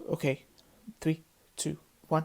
Okay, 3, 2, 1.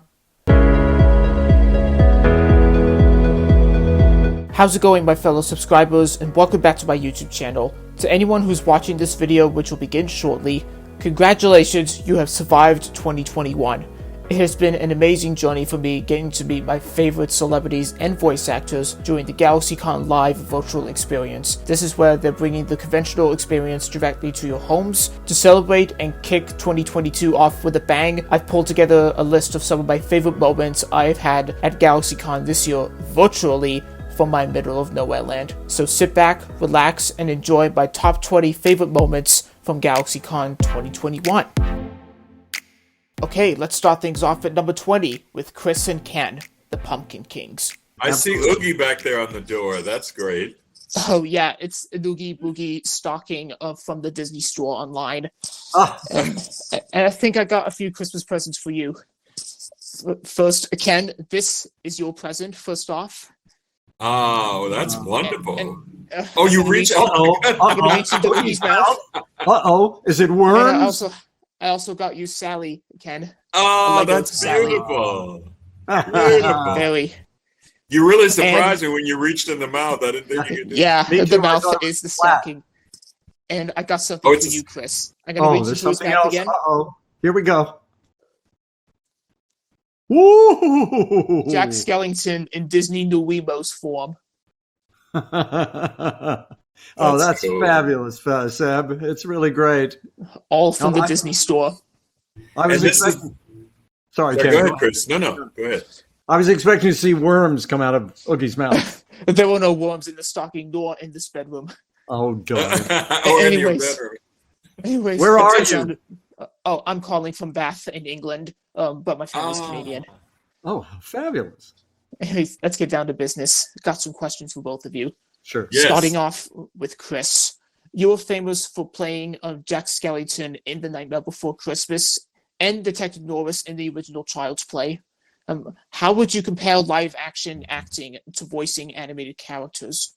How's it going, my fellow subscribers, and welcome back to my YouTube channel. To anyone who's watching this video, which will begin shortly, congratulations, you have survived 2021. It has been an amazing journey for me getting to meet my favorite celebrities and voice actors during the GalaxyCon live virtual experience. This is where they're bringing the conventional experience directly to your homes. To celebrate and kick 2022 off with a bang, I've pulled together a list of some of my favorite moments I've had at GalaxyCon this year virtually from my middle of nowhere land. So sit back, relax, and enjoy my top 20 favorite moments from GalaxyCon 2021. Okay, let's start things off at number 20 with Chris and Ken, the Pumpkin Kings. I see Oogie back there on the door. That's great. Oh yeah, it's an Oogie Boogie stocking from the Disney store online. And I think I got a few Christmas presents for you. First, Ken, this is your present, first off. Oh, that's wonderful. You reach I'm gonna reach into Oogie's mouth. Is it worms? I also got you Sally, Ken. Oh, that's beautiful. Beautiful. Very. You really surprised me when you reached in the mouth. I didn't think you could do that. Yeah, the mouth is the stocking. And I got something for you, Chris. I'm going to reach into his mouth again. Here we go. Woo! Jack Skellington in Disney New Weemo's form. That's cool. Fabulous, Seb. It's really great. All from the Disney store. Sorry, Ken. Go ahead, Chris. No, go ahead. I was expecting to see worms come out of Oogie's mouth. There were no worms in the stocking nor in this bedroom. Oh, God. Anyways, where are you? I'm calling from Bath in England, but my family's Canadian. Oh, fabulous. Anyways, let's get down to business. Got some questions for both of you. Sure. Yes. Starting off with Chris. You were famous for playing Jack Skellington in The Nightmare Before Christmas and Detective Norris in the original Child's Play. How would you compare live-action acting to voicing animated characters?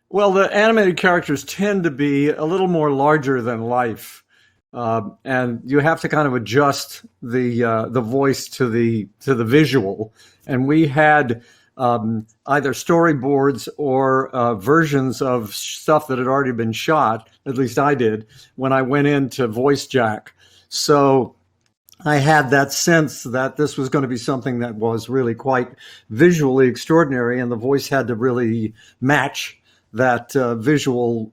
Well, the animated characters tend to be a little more larger than life, and you have to kind of adjust the voice to the visual. And we had either storyboards or versions of stuff that had already been shot. At least I did when I went in to voice Jack. So I had that sense that this was going to be something that was really quite visually extraordinary, and the voice had to really match that visual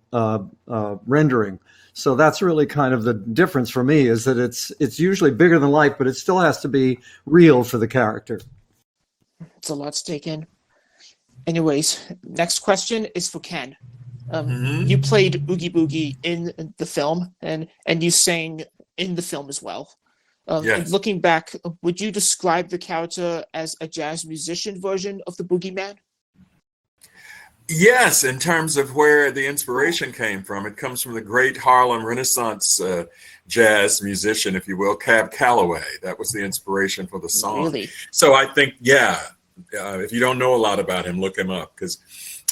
rendering. So that's really kind of the difference for me, is that it's usually bigger than life, but it still has to be real for the character. It's a lot to take in. Anyways, next question is for Ken. You played Oogie Boogie in the film, and you sang in the film as well. Yes. Looking back, would you describe the character as a jazz musician version of the Boogeyman? Yes, in terms of where the inspiration came from. It comes from the great Harlem Renaissance jazz musician, if you will, Cab Calloway. That was the inspiration for the song. Really? So I think, if you don't know a lot about him, look him up.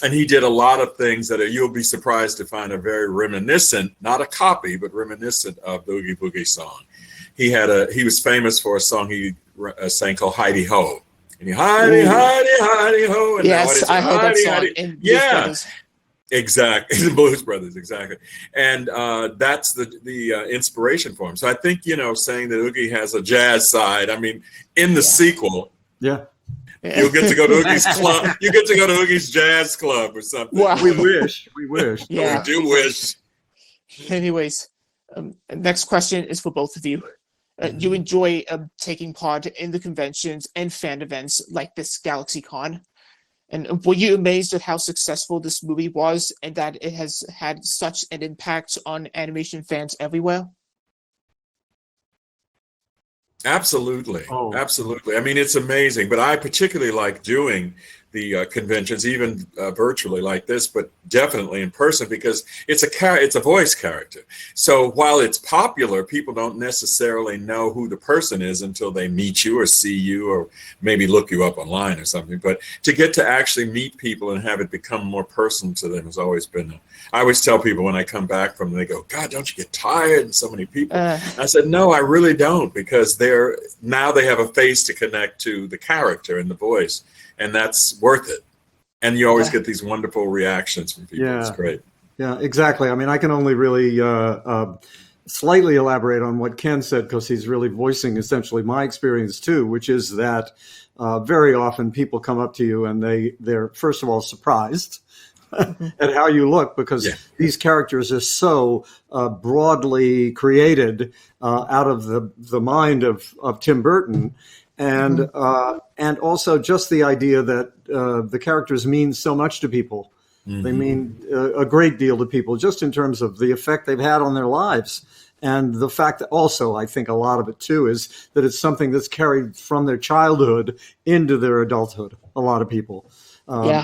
And he did a lot of things that you'll be surprised to find are very reminiscent, not a copy, but reminiscent of the Oogie Boogie song. He was famous for a song he sang called Heidi Ho. And he Heidi, Heidi, Heidi Ho. And yes, I heard that song in Blues Brothers. Exactly. The Blues Brothers, exactly. And that's the inspiration for him. So I think, saying that Oogie has a jazz side, in the sequel. Yeah. You'll get to go to Oogie's club. You get to go to Oogie's jazz club or something. Wow. We wish. Yeah. We do wish. Anyways, next question is for both of you. You enjoy taking part in the conventions and fan events like this GalaxyCon. And were you amazed at how successful this movie was and that it has had such an impact on animation fans everywhere? Absolutely. Absolutely. It's amazing. But I particularly like doing the conventions, even virtually like this, but definitely in person, because it's a voice character. So while it's popular, people don't necessarily know who the person is until they meet you or see you or maybe look you up online or something. But to get to actually meet people and have it become more personal to them has always been. I always tell people when I come back from them, they go, "God, don't you get tired?" And so many people. I said, "No, I really don't, because now they have a face to connect to the character and the voice. And that's worth it." And you always get these wonderful reactions from people. Yeah. It's great. Yeah, exactly. I mean, I can only really slightly elaborate on what Ken said, because he's really voicing essentially my experience too, which is that very often people come up to you and they're first of all surprised at how you look, because these characters are so broadly created out of the mind of Tim Burton. And also just the idea that the characters mean so much to people. They mean a great deal to people, just in terms of the effect they've had on their lives. And the fact that also, I think a lot of it too, is that it's something that's carried from their childhood into their adulthood, a lot of people.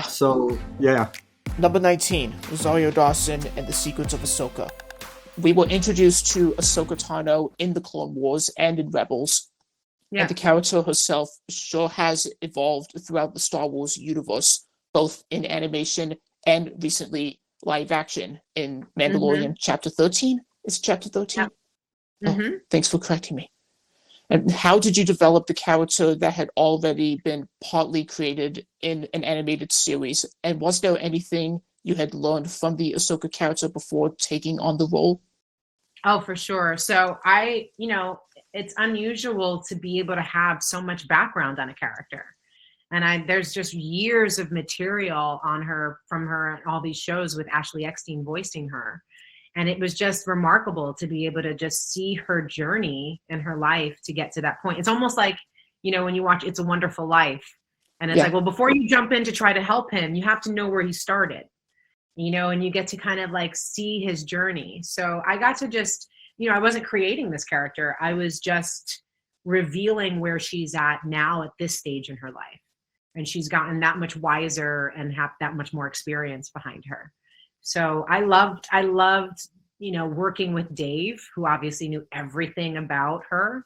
So, yeah. Number 19, Rosario Dawson and the Secrets of Ahsoka. We were introduced to Ahsoka Tano in the Clone Wars and in Rebels. Yeah. And the character herself sure has evolved throughout the Star Wars universe, both in animation and recently live action in Mandalorian Chapter 13. Is it Chapter 13? Yeah. Oh, thanks for correcting me. And how did you develop the character that had already been partly created in an animated series? And was there anything you had learned from the Ahsoka character before taking on the role? Oh, for sure. So it's unusual to be able to have so much background on a character. And there's just years of material on her, from her and all these shows with Ashley Eckstein voicing her. And it was just remarkable to be able to just see her journey in her life to get to that point. It's almost like, when you watch It's a Wonderful Life, and it's like, well, before you jump in to try to help him, you have to know where he started, and you get to kind of like see his journey. So I got to just, I wasn't creating this character. I was just revealing where she's at now at this stage in her life. And she's gotten that much wiser and have that much more experience behind her. So I loved, working with Dave, who obviously knew everything about her,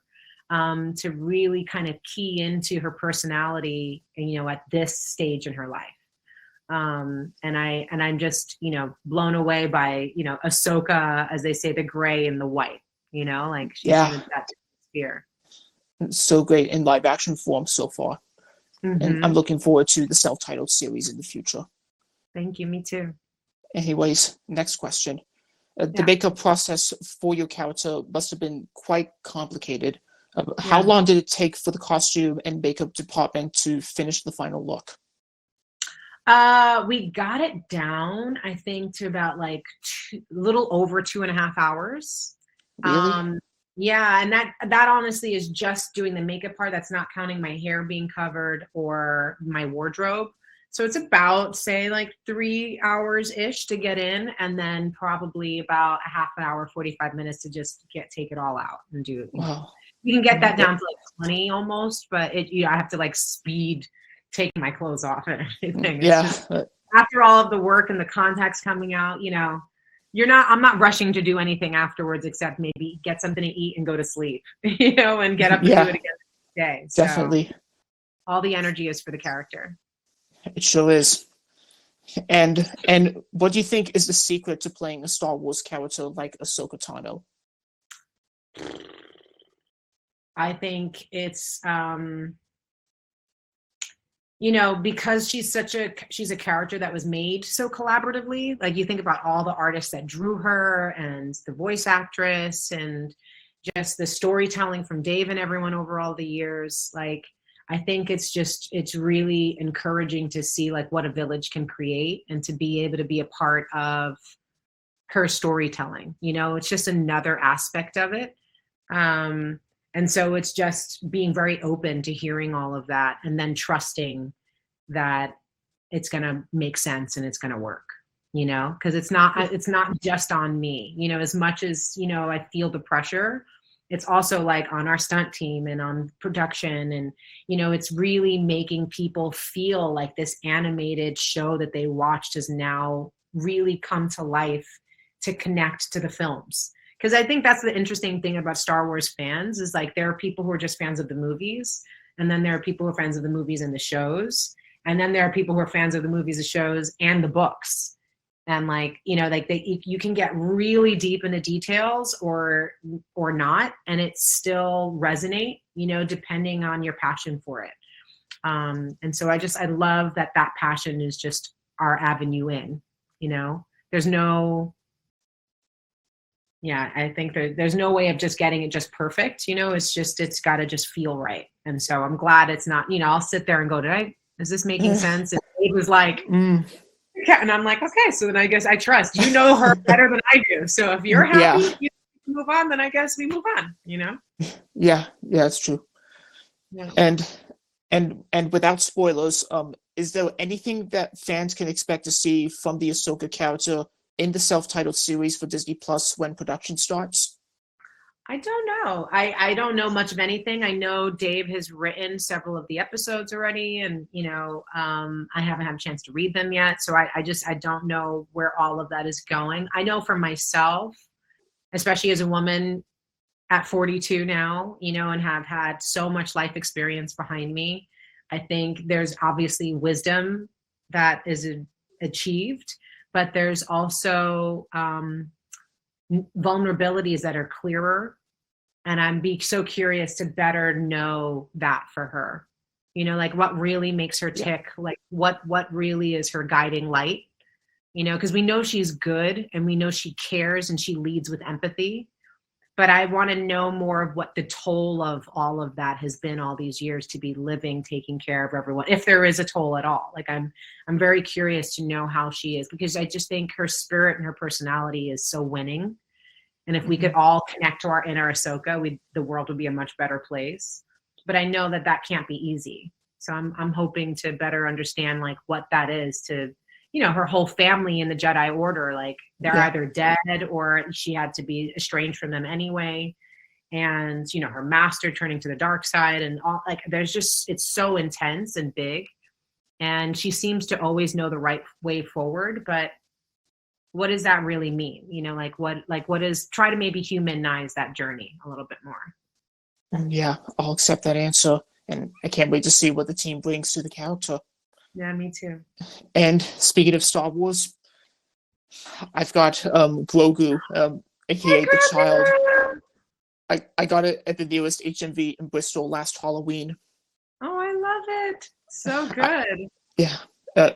to really kind of key into her personality, at this stage in her life. And I'm just, blown away by, Ahsoka, as they say, the gray and the white, like she's in that sphere. So great in live action form so far. And I'm looking forward to the self-titled series in the future. Thank you. Me too. Anyways, next question. The makeup process for your character must have been quite complicated. How long did it take for the costume and makeup department to finish the final look? We got it down, I think, to about like little over 2.5 hours. Really? Yeah, and that honestly is just doing the makeup part. That's not counting my hair being covered or my wardrobe. So it's about, say, like 3 hours-ish to get in, and then probably about a half an hour, 45 minutes to just take it all out and do it. Wow. You can get that down to like 20 almost, but I have to like speed taking my clothes off and everything. After all of the work and the contacts coming out, I'm not rushing to do anything afterwards except maybe get something to eat and go to sleep, and get up and do it again the next day. So definitely. All the energy is for the character. It sure is. And what do you think is the secret to playing a Star Wars character like Ahsoka Tano? I think it's because she's a character that was made so collaboratively. Like, you think about all the artists that drew her and the voice actress and just the storytelling from Dave and everyone over all the years. Like, I think it's really encouraging to see like what a village can create and to be able to be a part of her storytelling. It's just another aspect of it. And so it's just being very open to hearing all of that and then trusting that it's going to make sense and it's going to work, because it's not just on me, as much as, I feel the pressure. it's also like on our stunt team and on production. And, you know, it's really making people feel like this animated show that they watched has now really come to life to connect to the films. Because I think that's the interesting thing about Star Wars fans is like there are people who are just fans of the movies, and then there are people who are fans of the movies and the shows, and then there are people who are fans of the movies, the shows, and the books. And like, you know, like you can get really deep into details or not, and it still resonate, you know, depending on your passion for it. And so I love that passion is just our avenue in, you know, I think there's no way of just getting it just perfect, you know, it's got to just feel right. And so I'm glad it's not, you know, I'll sit there and go, is this making sense? And it was like, and I'm like, okay, so then I guess I trust. You know her better than I do. So if you're happy, you move on, then I guess we move on, you know? Yeah, it's true. Yeah. And without spoilers, is there anything that fans can expect to see from the Ahsoka character in the self-titled series for Disney Plus when production starts? I don't know. I don't know much of anything. I know Dave has written several of the episodes already, and you know, I haven't had a chance to read them yet. So I don't know where all of that is going. I know for myself, especially as a woman at 42 now, you know, and have had so much life experience behind me, I think there's obviously wisdom that is achieved, but there's also vulnerabilities that are clearer. And I'm so curious to better know that for her, you know, like what really makes her tick, like what really is her guiding light, you know, because we know she's good and we know she cares and she leads with empathy. But I want to know more of what the toll of all of that has been all these years to be living, taking care of everyone, if there is a toll at all. Like I'm very curious to know how she is, because I just think her spirit and her personality is so winning. And if we could all connect to our inner Ahsoka, the world would be a much better place. But I know that can't be easy. So I'm hoping to better understand like what that is to, you know, her whole family in the Jedi Order, like they're either dead or she had to be estranged from them anyway. And, you know, her master turning to the dark side and all, like there's just, it's so intense and big. And she seems to always know the right way forward, but what does that really mean? You know, what is, try to maybe humanize that journey a little bit more. Yeah, I'll accept that answer. And I can't wait to see what the team brings to the character. Yeah, me too. And speaking of Star Wars, I've got Grogu, aka the Child. I got it at the nearest HMV in Bristol last Halloween. Oh, I love it. So good.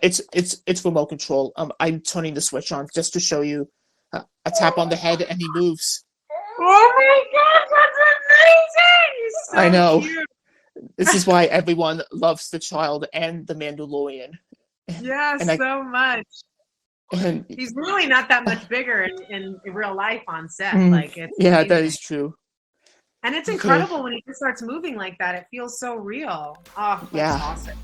It's remote control. I'm turning the switch on just to show you. A tap on the head and he moves. Oh my God, that's amazing! So I know. Cute. This is why everyone loves the Child and the Mandalorian. Yeah, so much. And he's really not that much bigger in real life on set. Like it's amazing. That is true. And it's incredible when he just starts moving like that. It feels so real. Oh, that's awesome.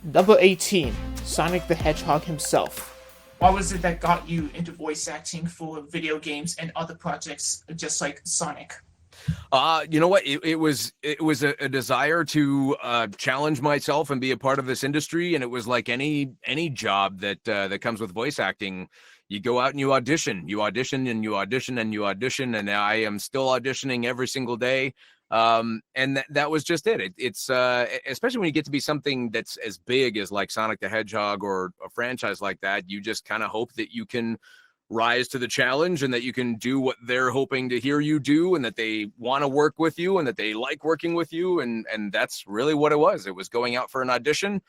Number 18, Sonic the Hedgehog himself. What was it that got you into voice acting for video games and other projects just like Sonic? You know what? It was a desire to challenge myself and be a part of this industry, and it was like any job that comes with voice acting. You go out and you audition, and you audition, and I am still auditioning every single day. And that was just it. It's especially when you get to be something that's as big as like Sonic the Hedgehog or a franchise like that, you just kind of hope that you can rise to the challenge and that you can do what they're hoping to hear you do, and that they want to work with you and that they like working with you. And that's really what it was. It was going out for an audition.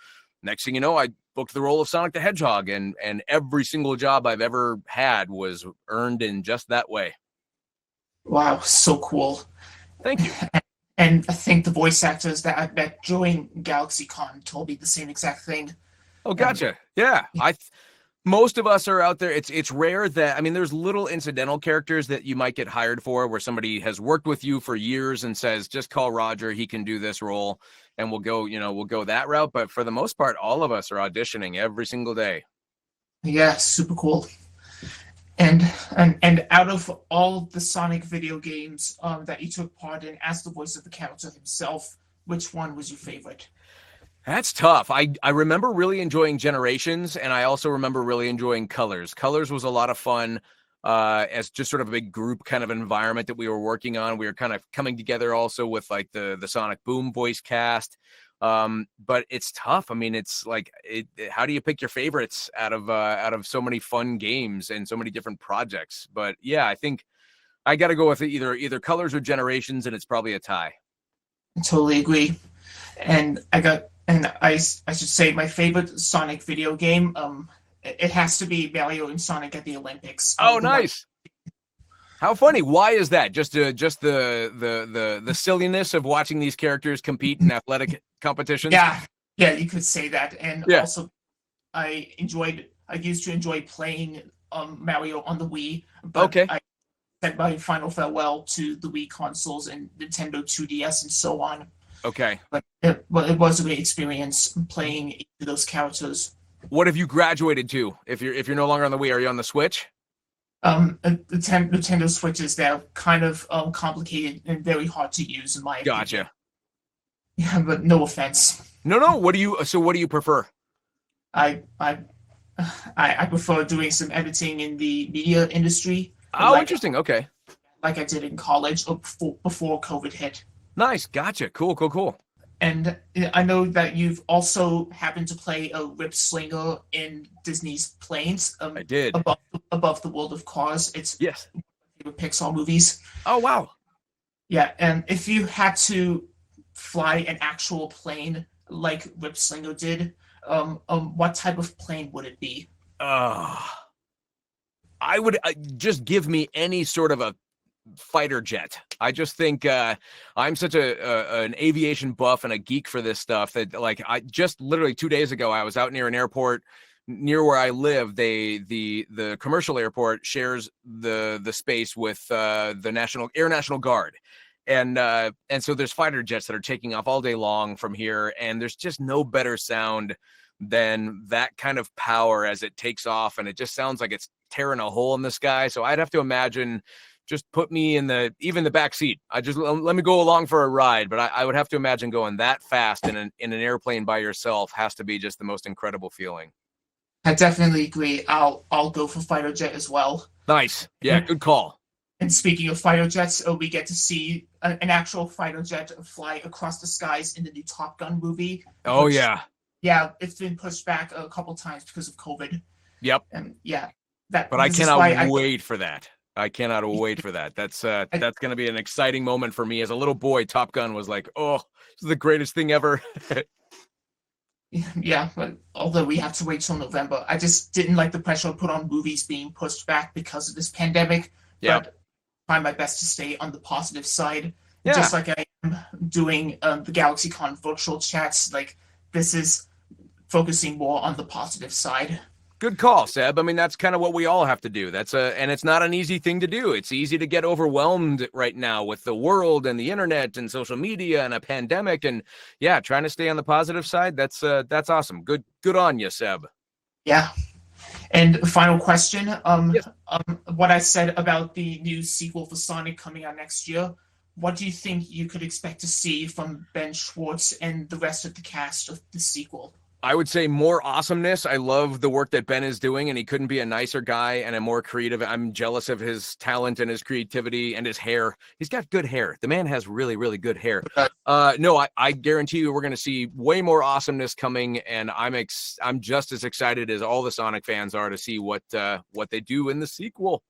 Next thing you know, I booked the role of Sonic the Hedgehog, and every single job I've ever had was earned in just that way. Wow, so cool. Thank you. And I think the voice actors that I met during GalaxyCon told me the same exact thing. Oh, gotcha. Yeah. Most of us are out there. It's rare that, I mean, there's little incidental characters that you might get hired for where somebody has worked with you for years and says, just call Roger, he can do this role, and we'll go that route. But for the most part, all of us are auditioning every single day. Yeah, super cool. And out of all the Sonic video games that you took part in as the voice of the character himself, which one was your favorite? That's tough. I remember really enjoying Generations, and I also remember really enjoying Colors. Colors was a lot of fun as just sort of a big group kind of environment that we were working on. We were kind of coming together also with like the Sonic Boom voice cast. But it's tough. I mean, it's like, how do you pick your favorites out of so many fun games and so many different projects? But yeah, I think I got to go with either Colors or Generations, and it's probably a tie. I totally agree. And I should say my favorite Sonic video game. It has to be Mario and Sonic at the Olympics. Oh, nice. How funny. Why is that? Just the silliness of watching these characters compete in athletic competitions? Yeah, you could say that. And also I used to enjoy playing Mario on the Wii, but I sent my final farewell to the Wii consoles and Nintendo 2DS and so on. Okay. But it was a great experience playing those characters. What have you graduated to? If you're no longer on the Wii, are you on the Switch? The Nintendo Switches, they're kind of complicated and very hard to use in my opinion. Gotcha. Yeah, but no offense. No. What do you prefer? I prefer doing some editing in the media industry. Oh, interesting. Okay. Like I did in college before COVID hit. Nice. Gotcha. Cool. And I know that you've also happened to play a Rip Slinger in Disney's Planes. I did. Above the World of Cars. It's one of my favorite Pixar movies. Oh, wow. Yeah, and if you had to fly an actual plane like Rip Slinger did, what type of plane would it be? I would just give me any sort of a fighter jet. I just think I'm such an aviation buff and a geek for this stuff that, like, I just literally 2 days ago I was out near an airport near where I live. The commercial airport shares the space with the National Guard, and so there's fighter jets that are taking off all day long from here, and there's just no better sound than that kind of power as it takes off, and it just sounds like it's tearing a hole in the sky. So I'd have to imagine, just put me in the back seat. Let me go along for a ride. But I would have to imagine going that fast in an airplane by yourself has to be just the most incredible feeling. I definitely agree. I'll go for fighter jet as well. Nice. Yeah, good call. And speaking of fighter jets, we get to see an actual fighter jet fly across the skies in the new Top Gun movie. Oh, yeah. Yeah, it's been pushed back a couple times because of COVID. Yep. And yeah. But I cannot wait for that. I cannot wait for that. That's going to be an exciting moment for me. As a little boy, Top Gun was like, oh, this is the greatest thing ever. Yeah, but although we have to wait till November, I just didn't like the pressure put on movies being pushed back because of this pandemic. Yeah. But try my best to stay on the positive side. Yeah. Just like I am doing the GalaxyCon virtual chats. Like, this is focusing more on the positive side. Good call, Seb. I mean, that's kind of what we all have to do. And it's not an easy thing to do. It's easy to get overwhelmed right now with the world and the internet and social media and a pandemic. And yeah, trying to stay on the positive side. That's awesome. Good on you, Seb. Yeah. And final question. Yes. What I said about the new sequel for Sonic coming out next year, what do you think you could expect to see from Ben Schwartz and the rest of the cast of the sequel? I would say more awesomeness. I love the work that Ben is doing, and he couldn't be a nicer guy and a more creative. I'm jealous of his talent and his creativity and his hair. He's got good hair. The man has really, really good hair. No, I guarantee you we're going to see way more awesomeness coming, and I'm just as excited as all the Sonic fans are to see what they do in the sequel.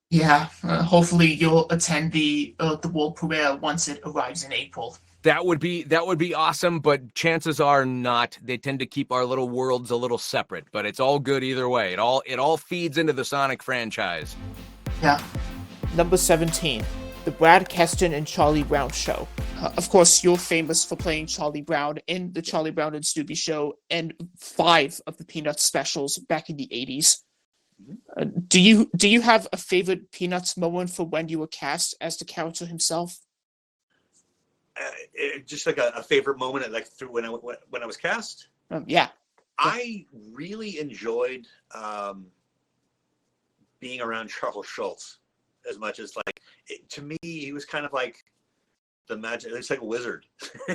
Yeah, hopefully you'll attend the world premiere once it arrives in April. That would be awesome, but chances are not. They tend to keep our little worlds a little separate, but it's all good either way. It all feeds into the Sonic franchise. Yeah. Number 17, The Brad, Kesten, and Charlie Brown Show. Of course, you're famous for playing Charlie Brown in the Charlie Brown and Snoopy Show and 5 of the Peanuts specials back in the 80s. Do you have a favorite Peanuts moment for when you were cast as the character himself? Just like a favorite moment, like through when I was cast. Yeah. I really enjoyed being around Charles Schultz as much as like to me he was kind of like the magic. It's like a wizard.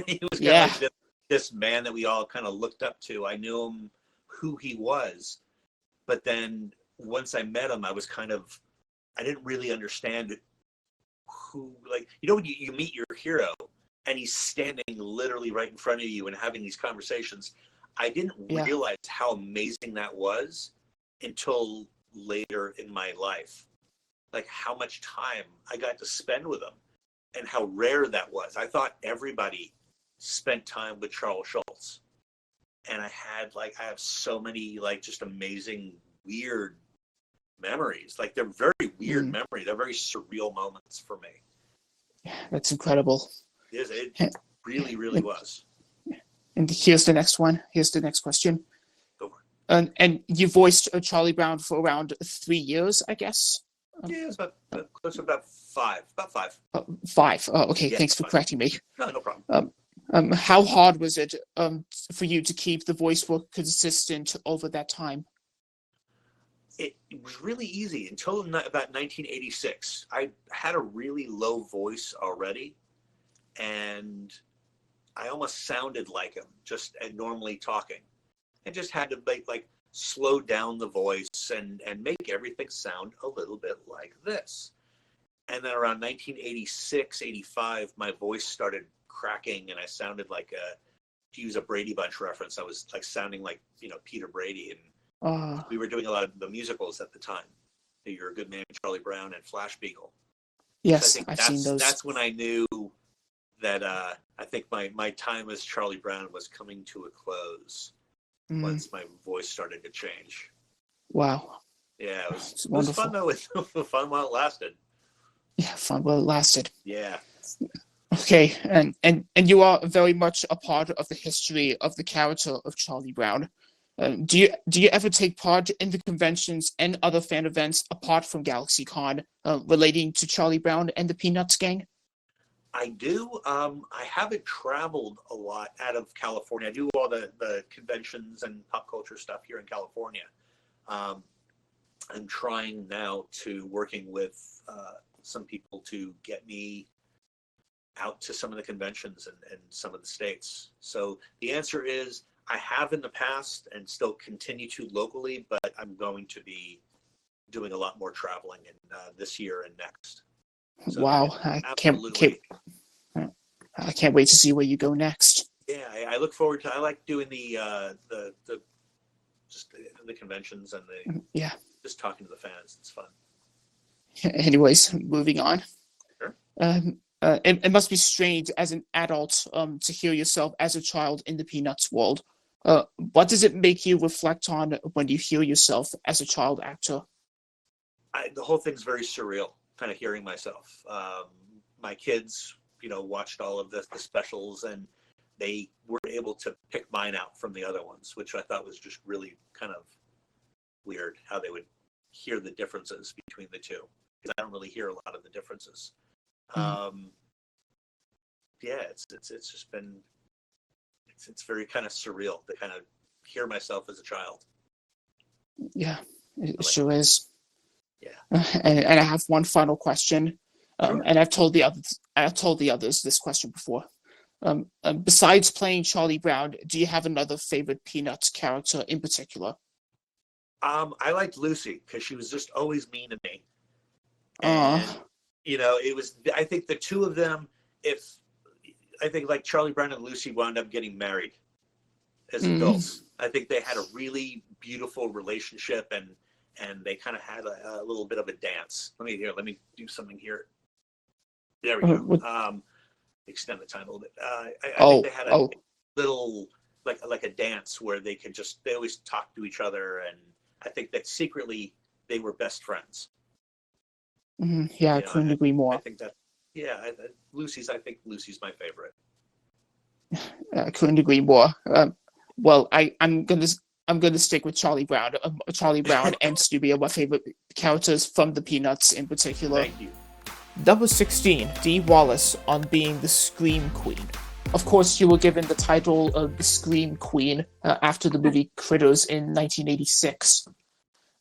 He was kind of like this man that we all kind of looked up to. I knew him who he was, but then once I met him, I didn't really understand who, like, when you meet your hero and he's standing literally right in front of you and having these conversations. I didn't realize how amazing that was until later in my life, like how much time I got to spend with him and how rare that was. I thought everybody spent time with Charles Schultz, and I have so many like just amazing weird memories. Like they're very weird memories. They're very surreal moments for me. Yeah, that's incredible. It really, really was. And here's the next one. Here's the next question. Go for it. And you voiced Charlie Brown for around 3 years, I guess? Yeah, it's close to about five. About five. 5. Oh, okay. Yeah, Thanks for 5. correcting me. No problem. How hard was it for you to keep the voice work consistent over that time? It was really easy until about 1986. I had a really low voice already, and I almost sounded like him just normally talking. I just had to like slow down the voice and make everything sound a little bit like this. And then around 1986, 85, my voice started cracking and I sounded like to use a Brady Bunch reference, I was like sounding like, Peter Brady. And we were doing a lot of the musicals at the time. You're a Good Man, Charlie Brown, and Flash Beagle. Yes, so I've seen those. That's when I knew that I think my time as Charlie Brown was coming to a close once my voice started to change. Wow. Yeah, it was fun though. It was fun while it lasted. Yeah, fun while it lasted. Yeah. Okay, and you are very much a part of the history of the character of Charlie Brown. Do you ever take part in the conventions and other fan events apart from GalaxyCon relating to Charlie Brown and the Peanuts gang? I do. I haven't traveled a lot out of California. I do all the conventions and pop culture stuff here in California. I'm trying now to working with some people to get me out to some of the conventions and some of the states. So the answer is I have in the past and still continue to locally, but I'm going to be doing a lot more traveling in this year and next. So, wow, I can't wait to see where you go next. Yeah, I look forward to. I like doing the conventions and just talking to the fans. It's fun. Anyways, moving on. Sure. It must be strange as an adult to hear yourself as a child in the Peanuts world. What does it make you reflect on when you hear yourself as a child actor? The whole thing's very surreal, kind of hearing myself. My kids, watched all of the specials, and they were able to pick mine out from the other ones, which I thought was just really kind of weird how they would hear the differences between the two, because I don't really hear a lot of the differences. It's just been it's very kind of surreal to kind of hear myself as a child. Yeah, it sure is. Yeah. And I have one final question. Sure. And I've told the others this question before. Besides playing Charlie Brown, do you have another favorite Peanuts character in particular? I liked Lucy because she was just always mean to me. And, it was. I think the two of them. I think like Charlie Brown and Lucy wound up getting married as adults. I think they had a really beautiful relationship, and they kind of had a little bit of a dance. Let me do something here. There we go. Extend the time a little bit. I think they had a little like a dance where they always talk to each other, and I think that secretly they were best friends. Yeah, I couldn't agree more. I think that. Yeah, I think Lucy's my favorite. I couldn't agree more. Well, I'm gonna stick with Charlie Brown. Charlie Brown and Scooby are my favorite characters from the Peanuts in particular. Thank you. Number 16, Dee Wallace on being the Scream Queen. Of course, you were given the title of the Scream Queen after the movie Critters in 1986.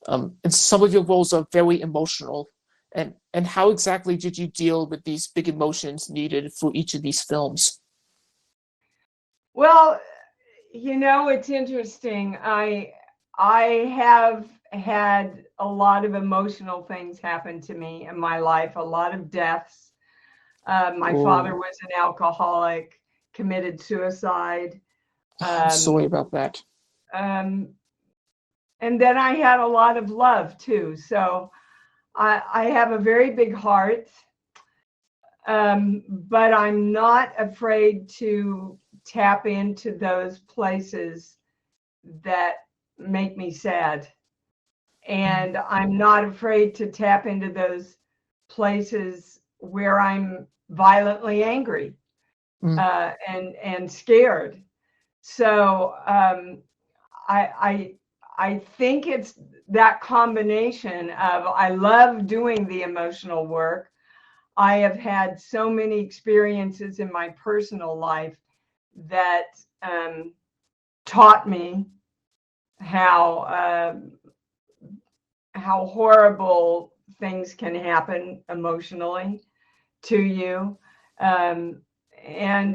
And some of your roles are very emotional. And how exactly did you deal with these big emotions needed for each of these films? Well, it's interesting. I have had a lot of emotional things happen to me in my life, a lot of deaths. My father was an alcoholic, committed suicide. I'm sorry about that. And then I had a lot of love too. So I have a very big heart, but I'm not afraid to tap into those places that make me sad. And I'm not afraid to tap into those places where I'm violently angry and scared. So I think it's that combination of, I love doing the emotional work. I have had so many experiences in my personal life that taught me how horrible things can happen emotionally to you, and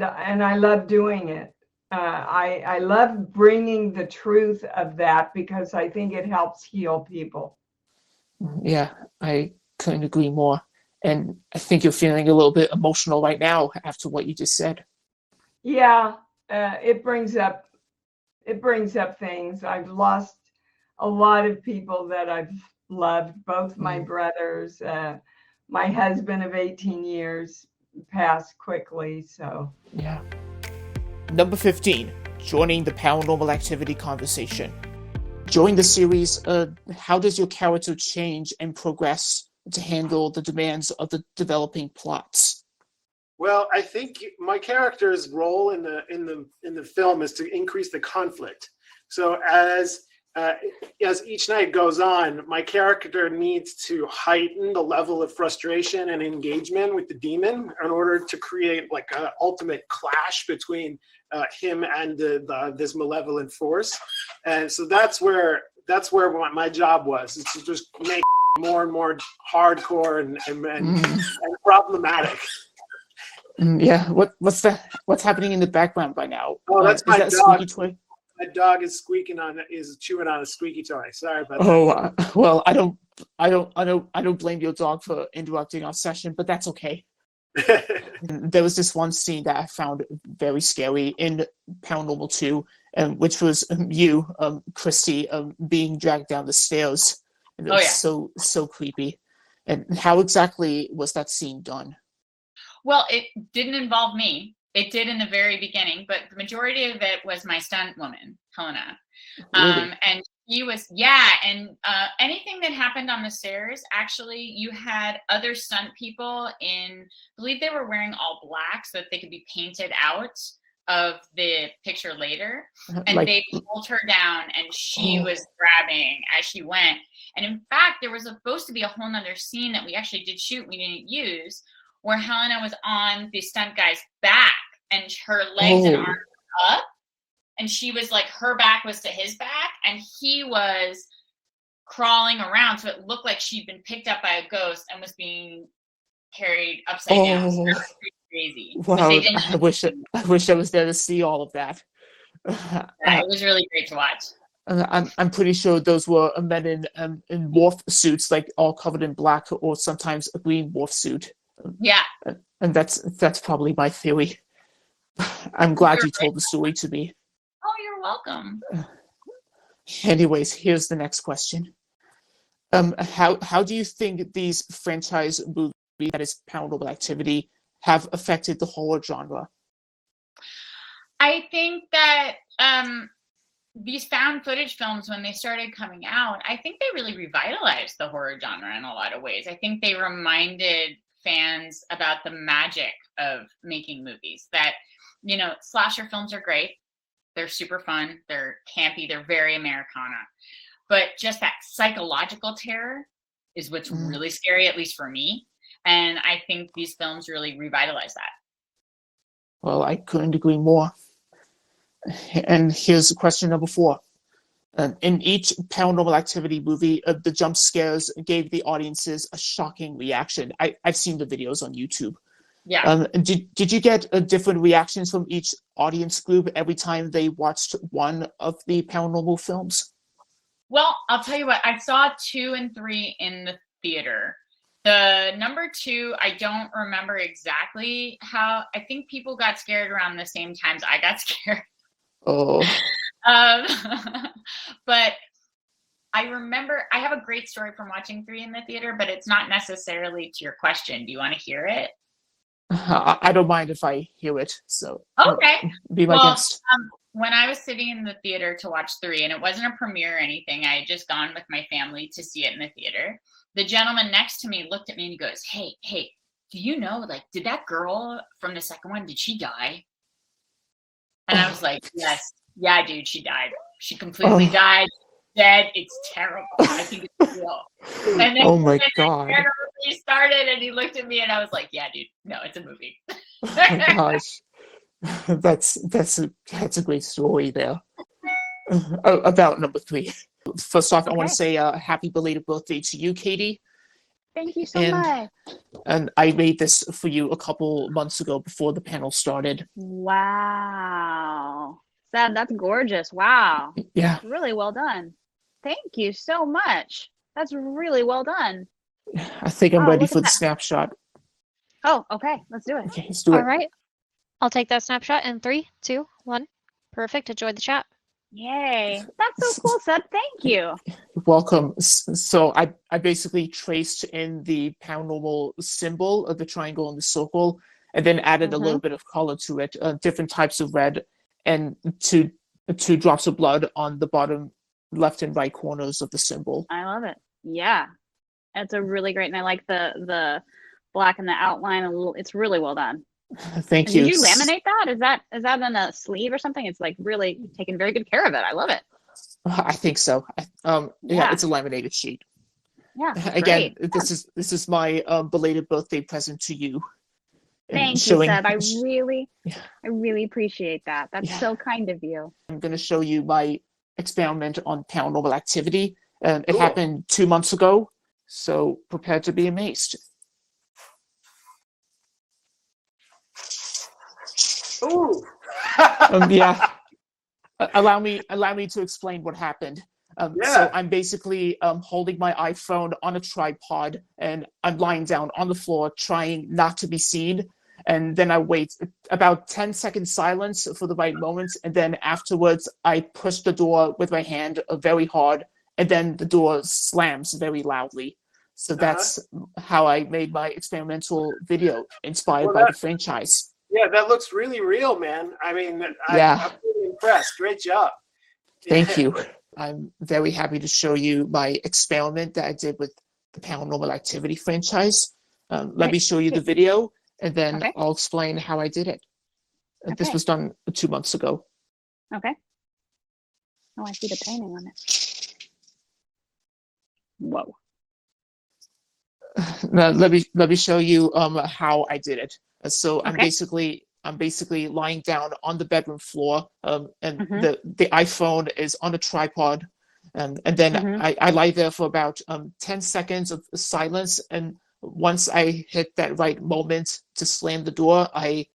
I love doing it. I love bringing the truth of that because I think it helps heal people. Yeah, I couldn't agree more. And I think you're feeling a little bit emotional right now after what you just said. Yeah, it brings up things. I've lost a lot of people that I've loved, both my brothers, my husband of 18 years passed quickly. So yeah. Number 15, joining the paranormal activity conversation. During the series, how does your character change and progress to handle the demands of the developing plots? Well, I think my character's role in the film is to increase the conflict. So as each night goes on, my character needs to heighten the level of frustration and engagement with the demon in order to create like an ultimate clash between him and this malevolent force. And so that's where my job was, is to just make more and more hardcore and problematic. Yeah, what's happening in the background by now? Oh, that's my is that dog. A squeaky toy? My dog is chewing on a squeaky toy. Sorry about that. Oh, well, I don't blame your dog for interrupting our session, but that's okay. There was this one scene that I found very scary in Paranormal 2, which was you, Christy, being dragged down the stairs. And it was so creepy. And how exactly was that scene done? Well, it didn't involve me. It did in the very beginning, but the majority of it was my stunt woman, Helena. Really? And he was, and anything that happened on the stairs, actually, you had other stunt people I believe they were wearing all black so that they could be painted out of the picture later. And they pulled her down and she was grabbing as she went. And in fact, there was supposed to be a whole nother scene that we actually did shoot, we didn't use, where Helena was on the stunt guy's back and her legs and arms were up. And she was like, her back was to his back and he was crawling around. So it looked like she'd been picked up by a ghost and was being carried upside down. So that was pretty crazy. Wow, I wish I was there to see all of that. It was really great to watch. I'm pretty sure those were men in morph suits, like all covered in black, or sometimes a green morph suit. Yeah. And that's probably my theory. I'm glad you told the story to me. Oh, you're welcome. Anyways, here's the next question. How do you think these franchise movies, that is Paranormal Activity, have affected the horror genre? I think that these found footage films, when they started coming out, I think they really revitalized the horror genre in a lot of ways. I think they reminded fans about the magic of making movies. That, slasher films are great. They're super fun. They're campy. They're very Americana. But just that psychological terror is what's really scary, at least for me. And I think these films really revitalize that. Well, I couldn't agree more. And here's question number 4. In each Paranormal Activity movie, the jump scares gave the audiences a shocking reaction. I've seen the videos on YouTube. Yeah. Did you get different reactions from each audience group every time they watched one of the paranormal films? Well, I'll tell you what, I saw 2 and 3 in the theater. The number 2, I don't remember exactly how. I think people got scared around the same times I got scared. Oh. But I remember, I have a great story from watching 3 in the theater, but it's not necessarily to your question. Do you want to hear it? I don't mind if I hear it. So okay, be my guest. When I was sitting in the theater to watch 3, and it wasn't a premiere or anything, I had just gone with my family to see it in the theater. The gentleman next to me looked at me and he goes, hey, do you know, like, did that girl from the second one, did she die? And I was like, yes, yeah, dude, she died. She completely died. Dead. It's terrible. I think it's real. And then, oh my God. He started and he looked at me and I was like, yeah, dude, no, it's a movie. Oh my gosh. That's a great story there. About number 3. First off, I want to say happy belated birthday to you, Katie. Thank you so much. And I made this for you a couple months ago before the panel started. Wow. That's gorgeous. Wow. Yeah. Really well done. Thank you so much. That's really well done. I think I'm ready for the snapshot. Oh, okay. Let's do it. Okay, let's do it. All right. I'll take that snapshot in 3, 2, 1. Perfect. Enjoy the chat. Yay. That's so cool, Seth. Thank you. Welcome. So I basically traced in the paranormal symbol of the triangle and the circle, and then added a little bit of color to it, different types of red, and two drops of blood on the bottom left and right corners of the symbol. I love it. Yeah. It's a really great, and I like the black and the outline a little. It's really well done. Thank you. Did you laminate that? Is that in a sleeve or something? It's like really taking very good care of it. I love it. I think so. Yeah, it's a laminated sheet. Yeah. Again, great. this is my belated birthday present to you. Thank you, Seth. I really appreciate that. That's so kind of you. I'm going to show you my experiment on Paranormal Activity. It happened 2 months ago, so prepare to be amazed. Ooh. Yeah. Allow me to explain what happened. So I'm basically holding my iPhone on a tripod, and I'm lying down on the floor trying not to be seen. And then I wait about 10 seconds silence for the right moment. And then afterwards, I push the door with my hand very hard, and then the door slams very loudly. So that's how I made my experimental video inspired by the franchise. Yeah, that looks really real, man. I mean, I'm really impressed. Great job. Thank you. I'm very happy to show you my experiment that I did with the Paranormal Activity franchise. Let me show you the video, and then I'll explain how I did it. This was done 2 months ago. Okay. Oh, I see the painting on it. Whoa. Now, let me show you how I did it. So I'm basically lying down on the bedroom floor, and the iPhone is on a tripod, and then I lie there for about 10 seconds of silence, and once I hit that right moment to slam the door, I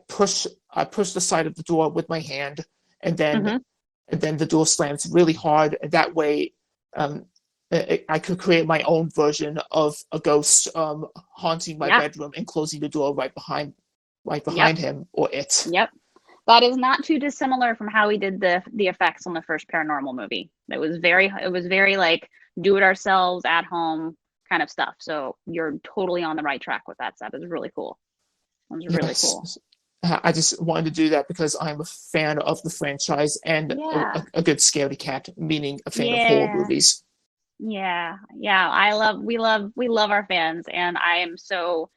push the side of the door with my hand, and then the door slams really hard. And that way, I could create my own version of a ghost haunting my bedroom and closing the door right behind him or it. Yep. That is not too dissimilar from how we did the effects on the first Paranormal movie. It was very like do it ourselves at home kind of stuff. So you're totally on the right track with that stuff. It was really cool. It was really cool. I just wanted to do that because I'm a fan of the franchise and a good scaredy cat, meaning a fan of horror movies. Yeah. We love our fans, and I am so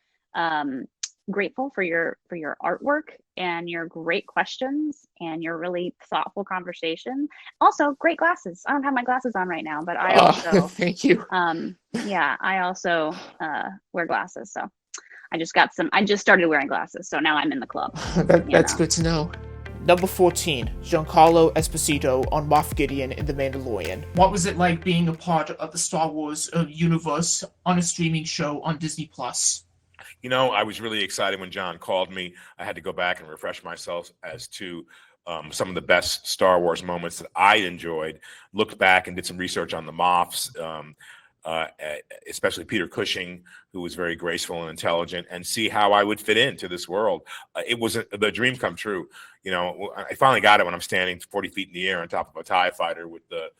grateful for your artwork and your great questions and your really thoughtful conversation. Also, great glasses. I don't have my glasses on right now, but I also thank you. I also wear glasses, so I just started wearing glasses, so now I'm in the club. That's good to know. Number 14, Giancarlo Esposito on Moff Gideon in The Mandalorian. What was it like being a part of the Star Wars universe on a streaming show on Disney+. You know, I was really excited when John called me. I had to go back and refresh myself as to some of the best Star Wars moments that I enjoyed. Looked back and did some research on the Moffs, especially Peter Cushing, who was very graceful and intelligent, and see how I would fit into this world. It was the dream come true. You know, I finally got it when I'm standing 40 feet in the air on top of a TIE fighter with the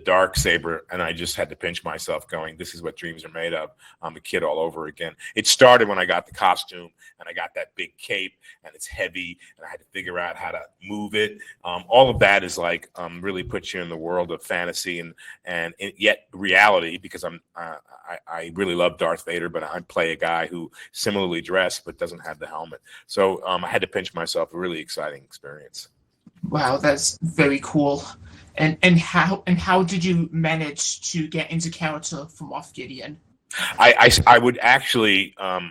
dark saber, and I just had to pinch myself going, this is what dreams are made of. I'm a kid all over again. It started when I got the costume and I got that big cape and it's heavy and I had to figure out how to move it. All of that is like really puts you in the world of fantasy and yet reality, because I really love Darth Vader, but I play a guy who similarly dressed but doesn't have the helmet. So I had to pinch myself. A really exciting experience. Wow, that's very cool. And how did you manage to get into character from Moff Gideon? I would actually, I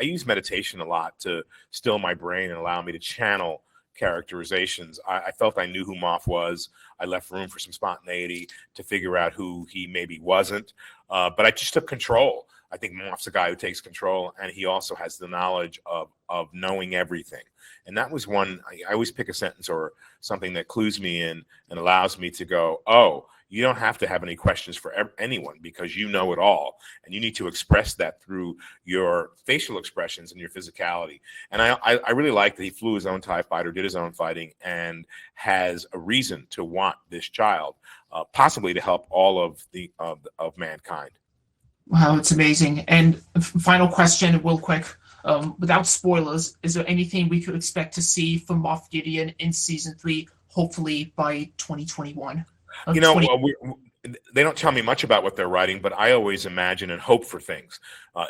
use meditation a lot to still my brain and allow me to channel characterizations. I felt I knew who Moff was. I left room for some spontaneity to figure out who he maybe wasn't. But I just took control. I think Moff's a guy who takes control, and he also has the knowledge of knowing everything. And that was one, I always pick a sentence or something that clues me in and allows me to go, oh, you don't have to have any questions for anyone because you know it all. And you need to express that through your facial expressions and your physicality. And I really like that he flew his own TIE fighter, did his own fighting, and has a reason to want this child, possibly to help all of mankind. Wow, it's amazing. And final question, real quick. Without spoilers, is there anything we could expect to see from Moff Gideon in season 3, hopefully by 2021? They don't tell me much about what they're writing, but I always imagine and hope for things,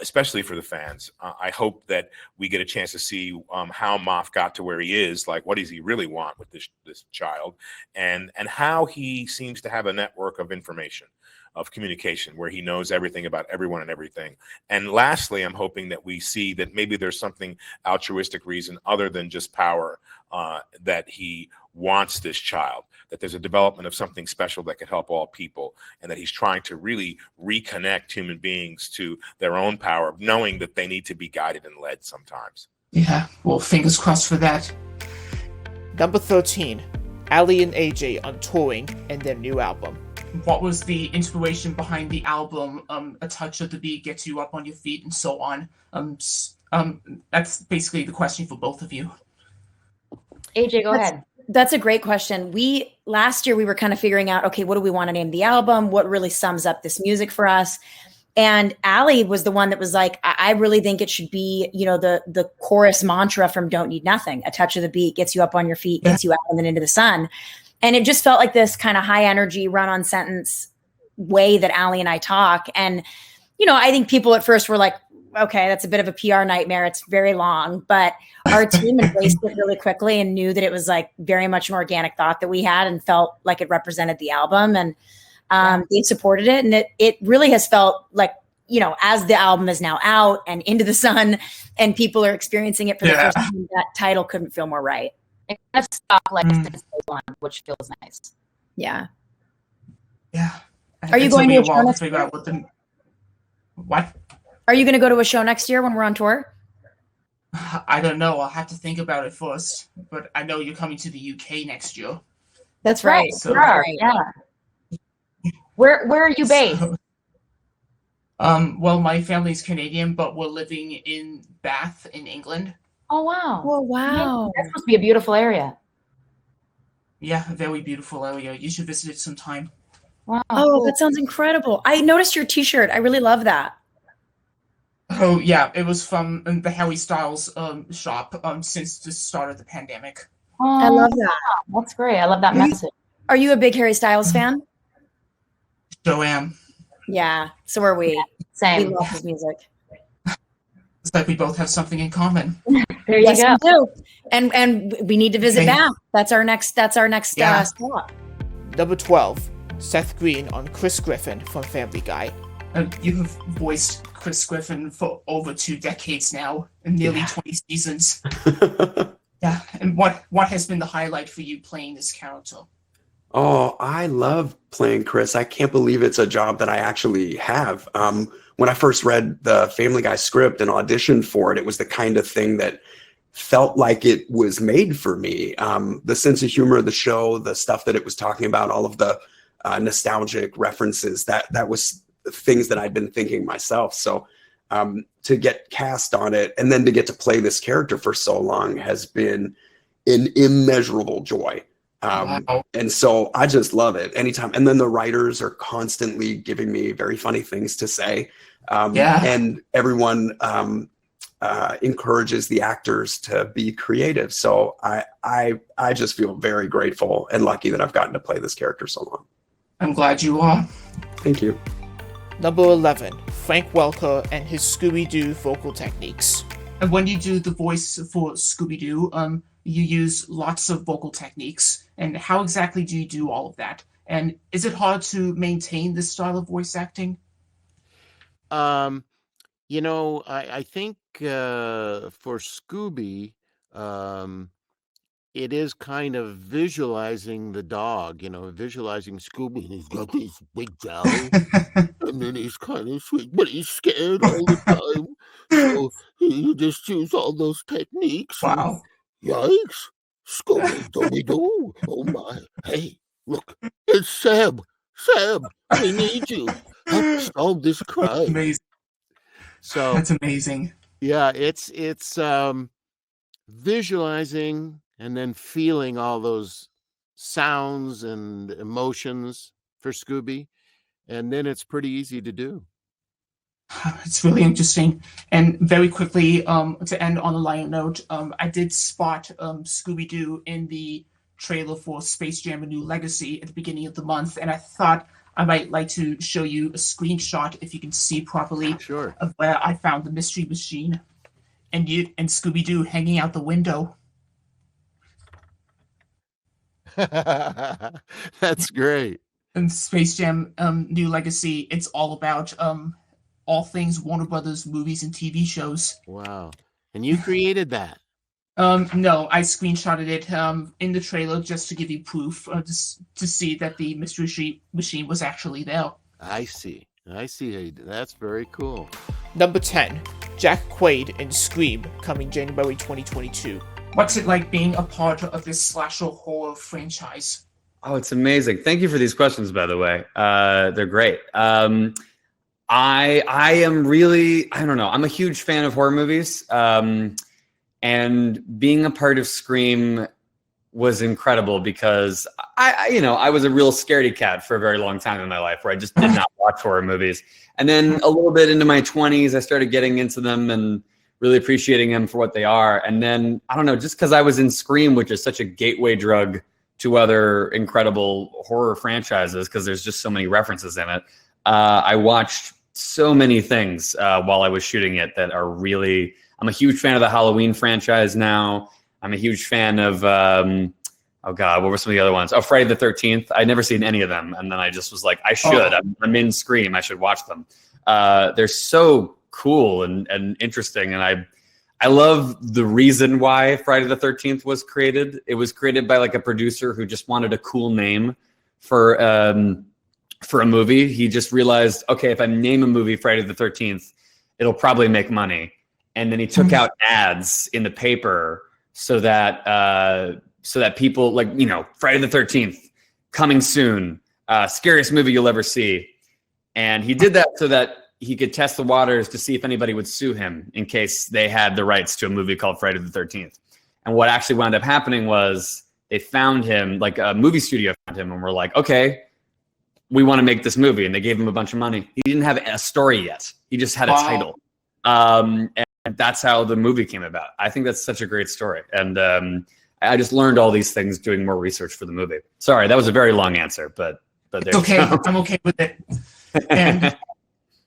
especially for the fans. I hope that we get a chance to see how Moff got to where he is, like what does he really want with this child, and how he seems to have a network of information, of communication, where he knows everything about everyone and everything. And lastly, I'm hoping that we see that maybe there's something altruistic reason other than just power, that he wants this child, that there's a development of something special that could help all people, and that he's trying to really reconnect human beings to their own power, knowing that they need to be guided and led sometimes. Yeah, well, fingers crossed for that. Number 13, Ali and AJ on touring and their new album. What was the inspiration behind the album? A touch of the beat gets you up on your feet and so on. That's basically the question for both of you. AJ, go ahead. That's a great question. Last year we were kind of figuring out, okay, what do we want to name the album? What really sums up this music for us? And Ali was the one that was like, I really think it should be, the chorus mantra from Don't Need Nothing. A touch of the beat gets you up on your feet, gets you out and then into the sun. And it just felt like this kind of high energy run-on sentence way that Ali and I talk. And, I think people at first were like, okay, that's a bit of a PR nightmare. It's very long, but our team embraced it really quickly and knew that it was like very much an organic thought that we had and felt like it represented the album. And they supported it. And it really has felt like, as the album is now out and into the sun and people are experiencing it for the first time, that title couldn't feel more right. It kind of stopped like since day one, which feels nice. Yeah. Yeah. Are you going to a show next year? What? Are you going to go to a show next year when we're on tour? I don't know. I'll have to think about it first. But I know you're coming to the UK next year. That's right. So, yeah. Where are you based? Well, my family's Canadian, but we're living in Bath in England. Oh, wow. Oh, wow. That's supposed to be a beautiful area. Yeah, a very beautiful area. You should visit it sometime. Wow. Oh, cool. That sounds incredible. I noticed your t-shirt. I really love that. Oh, yeah. It was from the Harry Styles shop since the start of the pandemic. Oh, I love that. That's great. I love that message. Are you a big Harry Styles fan? So am. Yeah, so are we. Yeah, same. We love his music. It's like we both have something in common. There you go. We do. And we need to visit Bath. That's our next stop. Number 12, Seth Green on Chris Griffin from Family Guy. You have voiced Chris Griffin for over 2 decades now, and nearly 20 seasons. Yeah, and what has been the highlight for you playing this character? Oh, I love playing Chris. I can't believe it's a job that I actually have. When I first read the Family Guy script and auditioned for it, it was the kind of thing that felt like it was made for me. The sense of humor of the show, the stuff that it was talking about, all of the nostalgic references, that was things that I'd been thinking myself. So to get cast on it and then to get to play this character for so long has been an immeasurable joy. Wow. And so I just love it anytime. And then the writers are constantly giving me very funny things to say. And everyone encourages the actors to be creative. So I just feel very grateful and lucky that I've gotten to play this character so long. I'm glad you are. Thank you. Number 11, Frank Welker and his Scooby-Doo vocal techniques. And when you do the voice for Scooby-Doo, you use lots of vocal techniques. And how exactly do you do all of that? And is it hard to maintain this style of voice acting? You know, I think for Scooby, it is kind of visualizing the dog, visualizing Scooby, and he's got this big jowl, and then he's kind of sweet, but he's scared all the time. So you just use all those techniques. Wow. Yikes. Scooby-Dooby-Doo. Oh my. Hey, look, it's Seb. Seb, we need you. Help us solve this crime. Amazing. So that's amazing. Yeah, it's visualizing and then feeling all those sounds and emotions for Scooby, and then it's pretty easy to do. It's really interesting. And very quickly, to end on a lighter note, I did spot Scooby-Doo in the trailer for Space Jam: A New Legacy at the beginning of the month, and I thought I might like to show you a screenshot, if you can see properly, Sure. of where I found the mystery machine and Scooby-Doo hanging out the window. That's great. And Space Jam New Legacy, it's all about all things Warner Brothers movies and TV shows. Wow. And you created that? No, I screenshotted it in the trailer just to give you proof, to see that the mystery machine was actually there. I see. That's very cool. Number 10, Jack Quaid in Scream, coming January 2022. What's it like being a part of this slasher horror franchise? Oh, it's amazing. Thank you for these questions, by the way. They're great. I am really, I don't know, I'm a huge fan of horror movies. And being a part of Scream was incredible because I was a real scaredy cat for a very long time in my life where I just did not watch horror movies. And then a little bit into my 20s, I started getting into them and really appreciating them for what they are. And then, I don't know, just because I was in Scream, which is such a gateway drug to other incredible horror franchises, because there's just so many references in it, I watched so many things while I was shooting it that are really... I'm a huge fan of the Halloween franchise now. I'm a huge fan of, oh God, what were some of the other ones? Oh, Friday the 13th. I'd never seen any of them. And then I just was like, I should. I'm in Scream. I should watch them. They're so cool and interesting. And I love the reason why Friday the 13th was created. It was created by like a producer who just wanted a cool name for a movie. He just realized, okay, if I name a movie Friday the 13th, it'll probably make money. And then he took out ads in the paper so that people, like, Friday the 13th, coming soon, scariest movie you'll ever see. And he did that so that he could test the waters to see if anybody would sue him in case they had the rights to a movie called Friday the 13th. And what actually wound up happening was they found him, like a movie studio found him, and were like, okay, we want to make this movie. And they gave him a bunch of money. He didn't have a story yet. He just had a title. And that's how the movie came about. I think that's such a great story. And I just learned all these things doing more research for the movie. Sorry, that was a very long answer, but it's okay. I'm okay with it.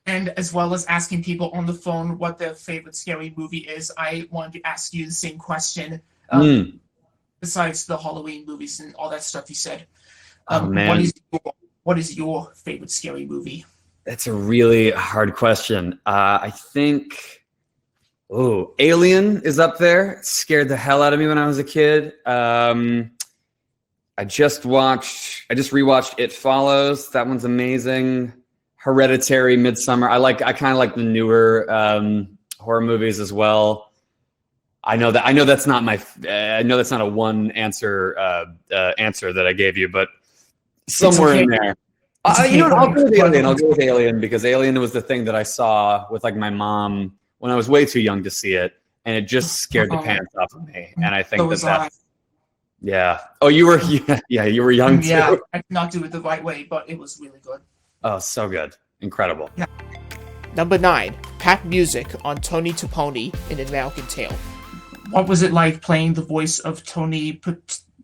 And as well as asking people on the phone what their favorite scary movie is, I wanted to ask you the same question. Besides the Halloween movies and all that stuff you said, what is your favorite scary movie? That's a really hard question. I think Oh, Alien is up there. It scared the hell out of me when I was a kid. I just rewatched It Follows. That one's amazing. Hereditary, Midsummer. I kind of like the newer horror movies as well. I know that's not a one answer that I gave you, but somewhere in there. I'll go with Alien. I'll go with Alien because Alien was the thing that I saw with like my mom when I was way too young to see it, and it just scared the pants off of me. And I think that's yeah. Oh, you were you were young too. Yeah, I did not do it the right way, but it was really good. Oh, so good, incredible. Yeah. Number 9, Pat Music on Tony Toponi in An American Tail. What was it like playing the voice of Tony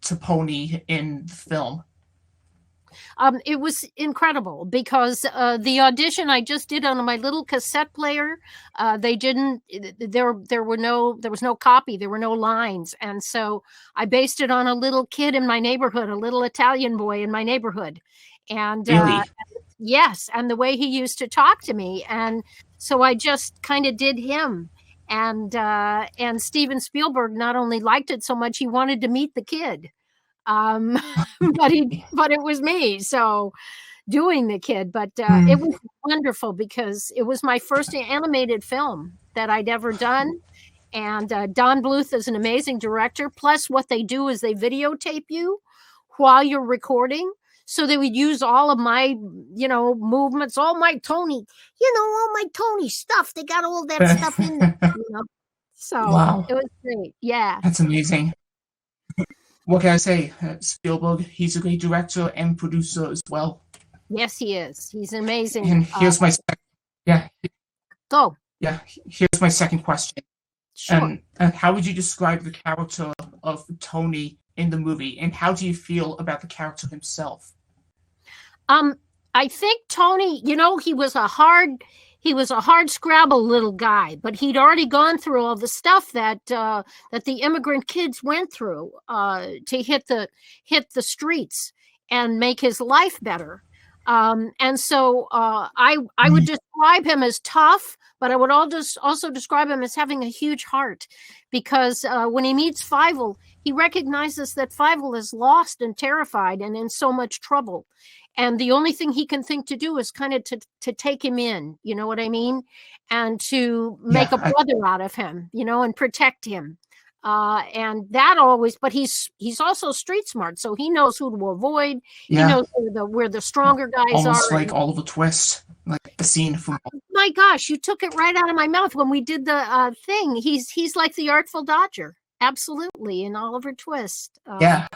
Toponi in the film? It was incredible because the audition I just did on my little cassette player, there was no copy, there were no lines. And so I based it on a little kid in my neighborhood, a little Italian boy in my neighborhood. And really? Yes, and the way he used to talk to me. And so I just kind of did him. And Steven Spielberg not only liked it so much, he wanted to meet the kid. But it was me, so doing the kid. But it was wonderful because it was my first animated film that I'd ever done. And Don Bluth is an amazing director. Plus, what they do is they videotape you while you're recording. So they would use all of my, movements, all my Tony stuff. They got all that stuff in there, So wow. It was great. Yeah. That's amazing. What can I say? Spielberg, he's a great director and producer as well. Yes, he is. He's amazing. And here's my Go. Yeah, here's my second question. Sure. How would you describe the character of Tony in the movie, and how do you feel about the character himself? I think Tony, he was a hard scrabble little guy, but he'd already gone through all the stuff that the immigrant kids went through to hit the streets and make his life better. And so I would describe him as tough, but I would also describe him as having a huge heart, because when he meets Fievel, he recognizes that Fievel is lost and terrified and in so much trouble. And the only thing he can think to do is kind of to take him in, you know what I mean? And to make a brother out of him, and protect him. And that always, but he's also street smart, so he knows who to avoid. Yeah. He knows where the stronger guys Almost are. like Oliver Twist, like the scene from. My gosh, you took it right out of my mouth when we did the thing. He's like the Artful Dodger, absolutely, in Oliver Twist. Yeah.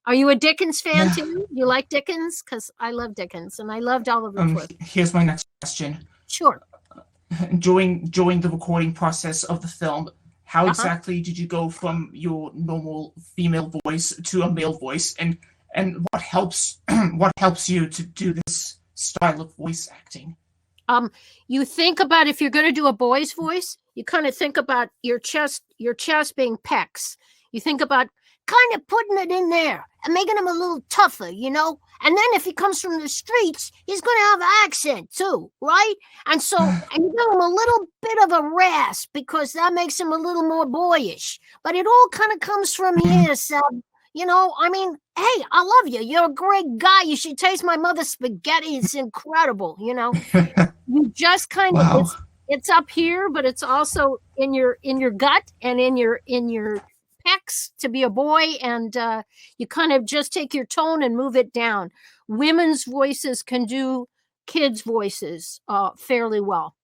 Are you a Dickens fan too? You like Dickens? Because I love Dickens, and I loved Oliver Twist. Here's my next question. Sure. During the recording process of the film, how exactly did you go from your normal female voice to a male voice, and what helps you to do this style of voice acting? You think about, if you're going to do a boy's voice, you kind of think about your chest being pecs. You think about kind of putting it in there and making him a little tougher, And then if he comes from the streets, he's going to have an accent too, right? And so, and you give him a little bit of a rasp because that makes him a little more boyish. But it all kind of comes from here, Seth. Hey, I love you. You're a great guy. You should taste my mother's spaghetti. It's incredible, You just kind of, it's up here, but it's also in your gut and in your pecs to be a boy, and you kind of just take your tone and move it down. Women's voices can do kids' voices fairly well,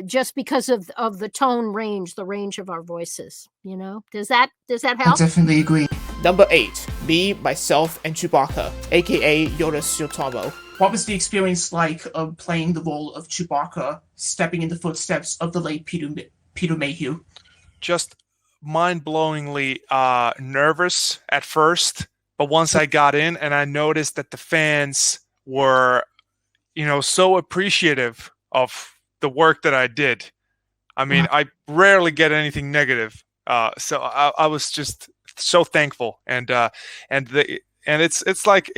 just because of the tone range, the range of our voices. Does that help? I definitely agree. Number 8, Me, Myself, and Chewbacca, aka Yoda Tsutomo. What was the experience like of playing the role of Chewbacca, stepping in the footsteps of the late Peter Mayhew? Just mind-blowingly nervous at first, but once I got in and I noticed that the fans were, so appreciative of the work that I did. I mean, I rarely get anything negative, so I was just so thankful, and it's like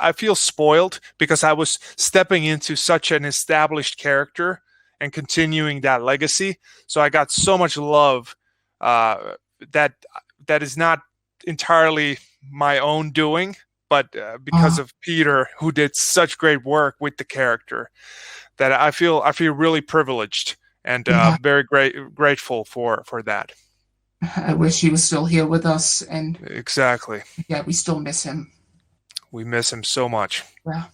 I feel spoiled because I was stepping into such an established character, and continuing that legacy. So I got so much love that is not entirely my own doing, but because of Peter, who did such great work with the character, that I feel really privileged and very grateful for that. I wish he was still here with us, and exactly. Yeah, we still miss him. We miss him so much. Yeah,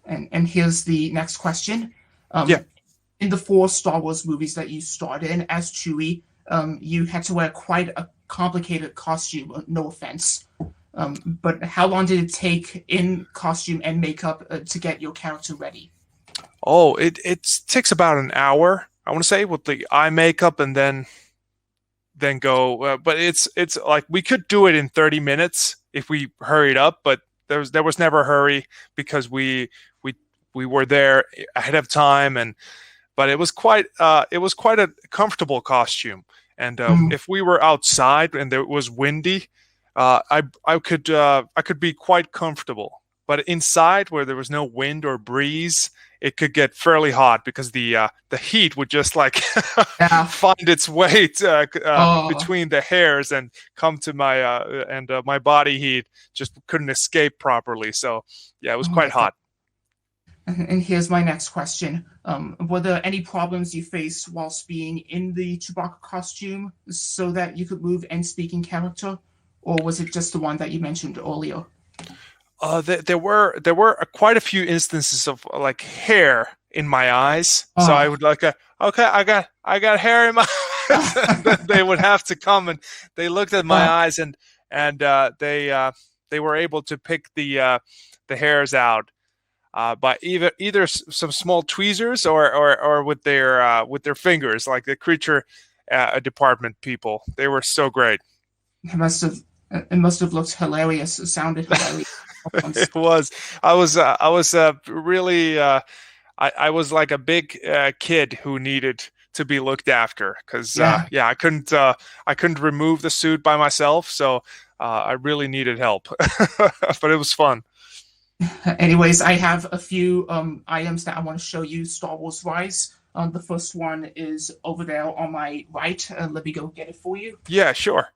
and here's the next question. In the 4 Star Wars movies that you starred in as Chewie, you had to wear quite a complicated costume. No offense, but how long did it take in costume and makeup to get your character ready? Oh, it takes about an hour, I want to say, with the eye makeup, and then go. But it's like we could do it in 30 minutes if we hurried up, but there was never a hurry because we were there ahead of time, but it was quite a comfortable costume. And if we were outside and it was windy, I could be quite comfortable. But inside, where there was no wind or breeze, it could get fairly hot because the heat would just like find its way between the hairs and come to my body heat just couldn't escape properly. So yeah, it was quite hot. And here's my next question. Were there any problems you faced whilst being in the Chewbacca costume so that you could move and speak in character? Or was it just the one that you mentioned earlier? There were quite a few instances of like hair in my eyes. So I would like, okay, I got hair in my eyes. They would have to come and they looked at my eyes and they were able to pick the hairs out. By either some small tweezers or with their fingers, like the creature department people. They were so great. It must have looked hilarious. It sounded hilarious. It was. I was really. I was like a big kid who needed to be looked after because I couldn't remove the suit by myself, so I really needed help. But it was fun. Anyways, I have a few items that I want to show you Star Wars wise. The first one is over there on my right. Let me go get it for you. Yeah, sure.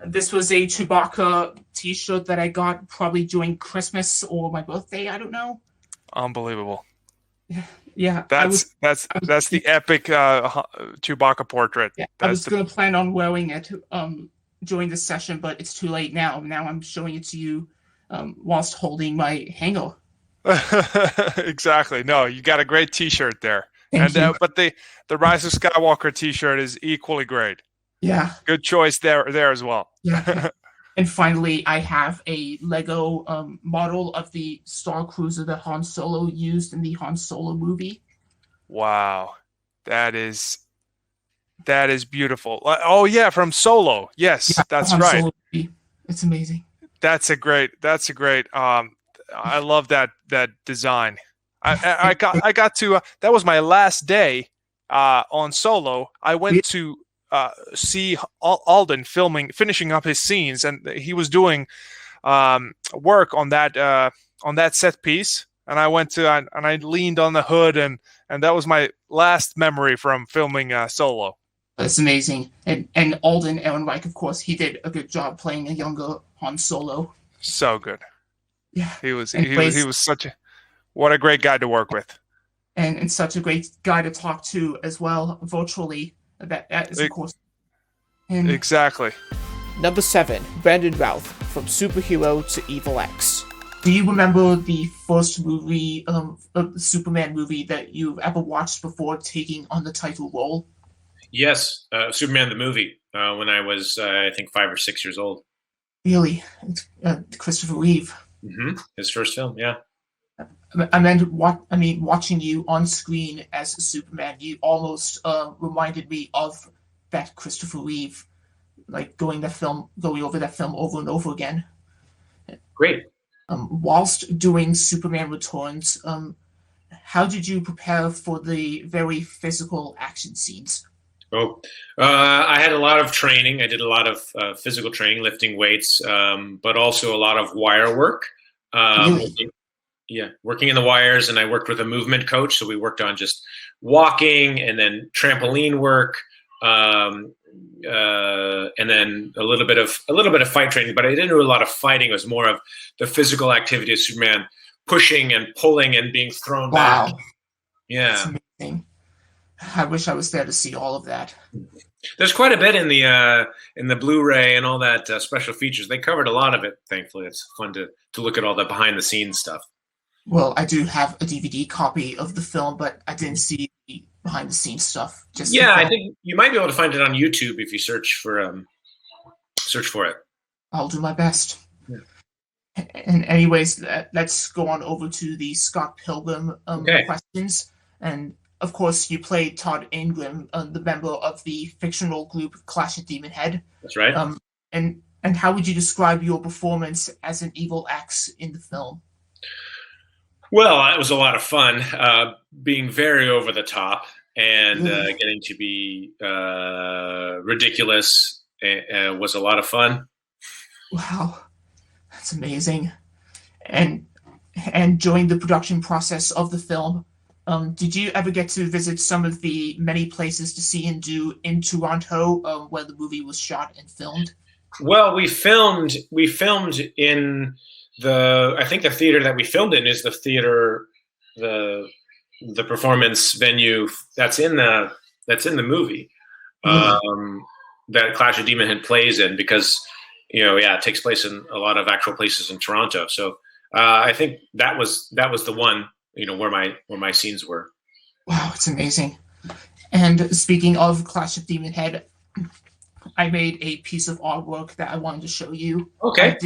This was a Chewbacca t-shirt that I got probably during Christmas or my birthday. I don't know. Unbelievable. Yeah. That's the epic Chewbacca portrait. Yeah, I was going to plan on wearing it during this session, but it's too late now. Now I'm showing it to you whilst holding my hanger. Exactly. No, you got a great t-shirt there. Thank you. But the Rise of Skywalker t-shirt is equally great. Yeah. Good choice there as well. Yeah. And finally, I have a Lego model of the Star Cruiser that Han Solo used in the Han Solo movie. Wow. That is beautiful. Oh yeah, from Solo. Yes, yeah, that's right. Solo movie. It's amazing. That's a great I love that design. I got to that was my last day on Solo. I went to see Alden finishing up his scenes, and he was doing work on that set piece. And I went to and I leaned on the hood, and that was my last memory from filming Solo. That's amazing. And Alden Ehrenreich, of course, he did a good job playing a younger Han Solo. So good. Yeah, he was what a great guy to work with, and such a great guy to talk to as well virtually. That is, of course. And exactly. Number 7, Brandon Routh, From Superhero to Evil X. Do you remember the first movie, the Superman movie that you've ever watched before taking on the title role? Yes, Superman the movie, when I was, I think, 5 or 6 years old. Really? Christopher Reeve. Mm-hmm. His first film, yeah. Watching you on screen as Superman, you almost reminded me of that Christopher Reeve, like going over that film over and over again. Great. Whilst doing Superman Returns, how did you prepare for the very physical action scenes? I had a lot of training. I did a lot of physical training, lifting weights, but also a lot of wire work. Really? working in the wires, and I worked with a movement coach. So we worked on just walking and then trampoline work, and then a little bit of fight training. But I didn't do a lot of fighting. It was more of the physical activity of Superman, pushing and pulling and being thrown back. Yeah, That's amazing. I wish I was there to see all of that. There's quite a bit in the Blu-ray and all that special features. They covered a lot of it. Thankfully, it's fun to look at all the behind-the-scenes stuff. Well, I do have a DVD copy of the film, but I didn't see the behind-the-scenes stuff. I think you might be able to find it on YouTube if you search for it. I'll do my best. Yeah. And anyways, let's go on over to the Scott Pilgrim questions. And of course, you played Todd Ingram, the member of the fictional group Clash of Demon Head. That's right. And how would you describe your performance as an evil X in the film? Well, it was a lot of fun, being very over the top and getting to be ridiculous was a lot of fun. Wow, that's amazing. And during the production process of the film, did you ever get to visit some of the many places to see and do in Toronto where the movie was shot and filmed? Well, we filmed in I think the theater that we filmed in is the theater, the performance venue that's in the movie, that Clash of Demon Head plays in, because it takes place in a lot of actual places in Toronto. So I think that was the one where my scenes were. Wow, it's amazing. And speaking of Clash of Demon Head, I made a piece of artwork that I wanted to show you. Okay.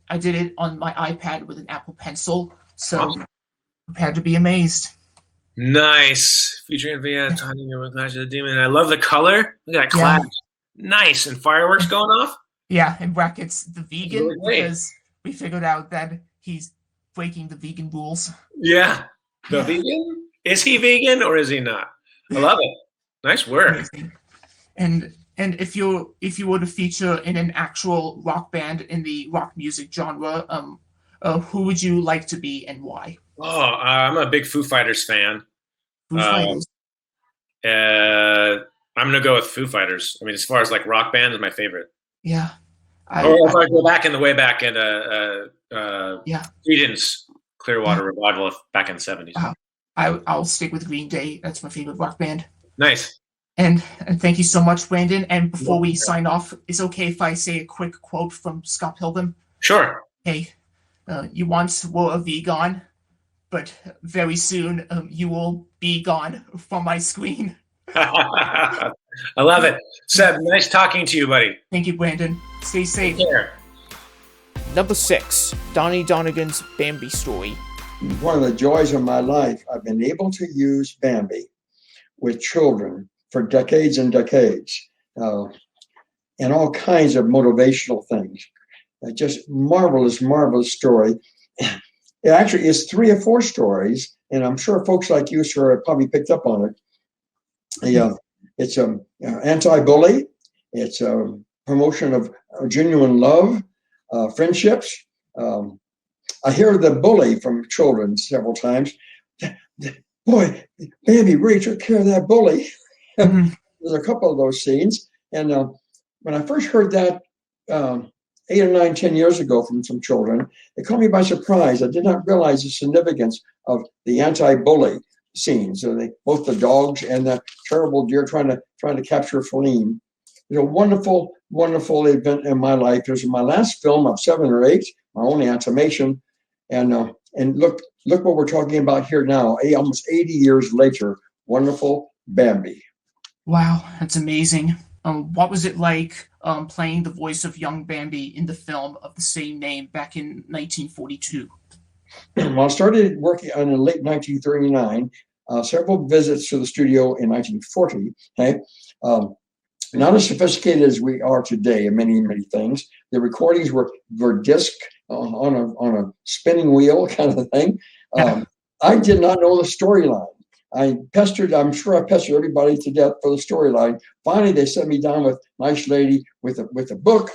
I did it on my iPad with an Apple Pencil, so prepare to be amazed. Nice. Featuring talking about Clash of the Demon. I love the color. Look at that clash. Yeah. Nice. And fireworks going off? Yeah, in brackets, the vegan, really because we figured out that he's breaking the vegan rules. Yeah. The vegan? Is he vegan or is he not? I love it. Nice work. Amazing. And if you were to feature in an actual rock band in the rock music genre, who would you like to be and why? Oh, I'm a big Foo Fighters fan. Foo Fighters. I'm gonna go with Foo Fighters. I mean, as far as like rock band is my favorite. Yeah. If I go back in the way back in Creedence Clearwater Revival back in the 70s. I'll stick with Green Day. That's my favorite rock band. Nice. And thank you so much, Brandon. And before we sign off, it's okay if I say a quick quote from Scott Pilgrim? Sure. Hey, you once were a vegan, but very soon you will be gone from my screen. I love it. Seth, nice talking to you, buddy. Thank you, Brandon. Stay safe. Take care. Number 6, Donnie Donnigan's Bambi story. One of the joys of my life, I've been able to use Bambi with children for decades and decades, and all kinds of motivational things. Just marvelous story. It actually is 3 or 4 stories, and I'm sure folks like you, sir, have probably picked up on it. It's anti-bully. It's a promotion of genuine love, friendships. I hear the bully from children several times. Boy, Bambi really took care of that bully. There's a couple of those scenes. And when I first heard that 8 or 9, 10 years ago from some children, it caught me by surprise. I did not realize the significance of the anti-bully scenes. So both the dogs and the terrible deer trying to capture Feline. It's a wonderful event in my life. It was my last film of 7 or 8, my only animation. And look what we're talking about here now, almost 80 years later. Wonderful Bambi. Wow, that's amazing. What was it like playing the voice of young Bambi in the film of the same name back in 1942? Well, I started working in late 1939, several visits to the studio in 1940. Okay? Not as sophisticated as we are today in many things. The recordings were disc on a spinning wheel kind of a thing. I did not know the storyline. I'm sure I pestered everybody to death for the storyline. Finally, they set me down with a nice lady with a book.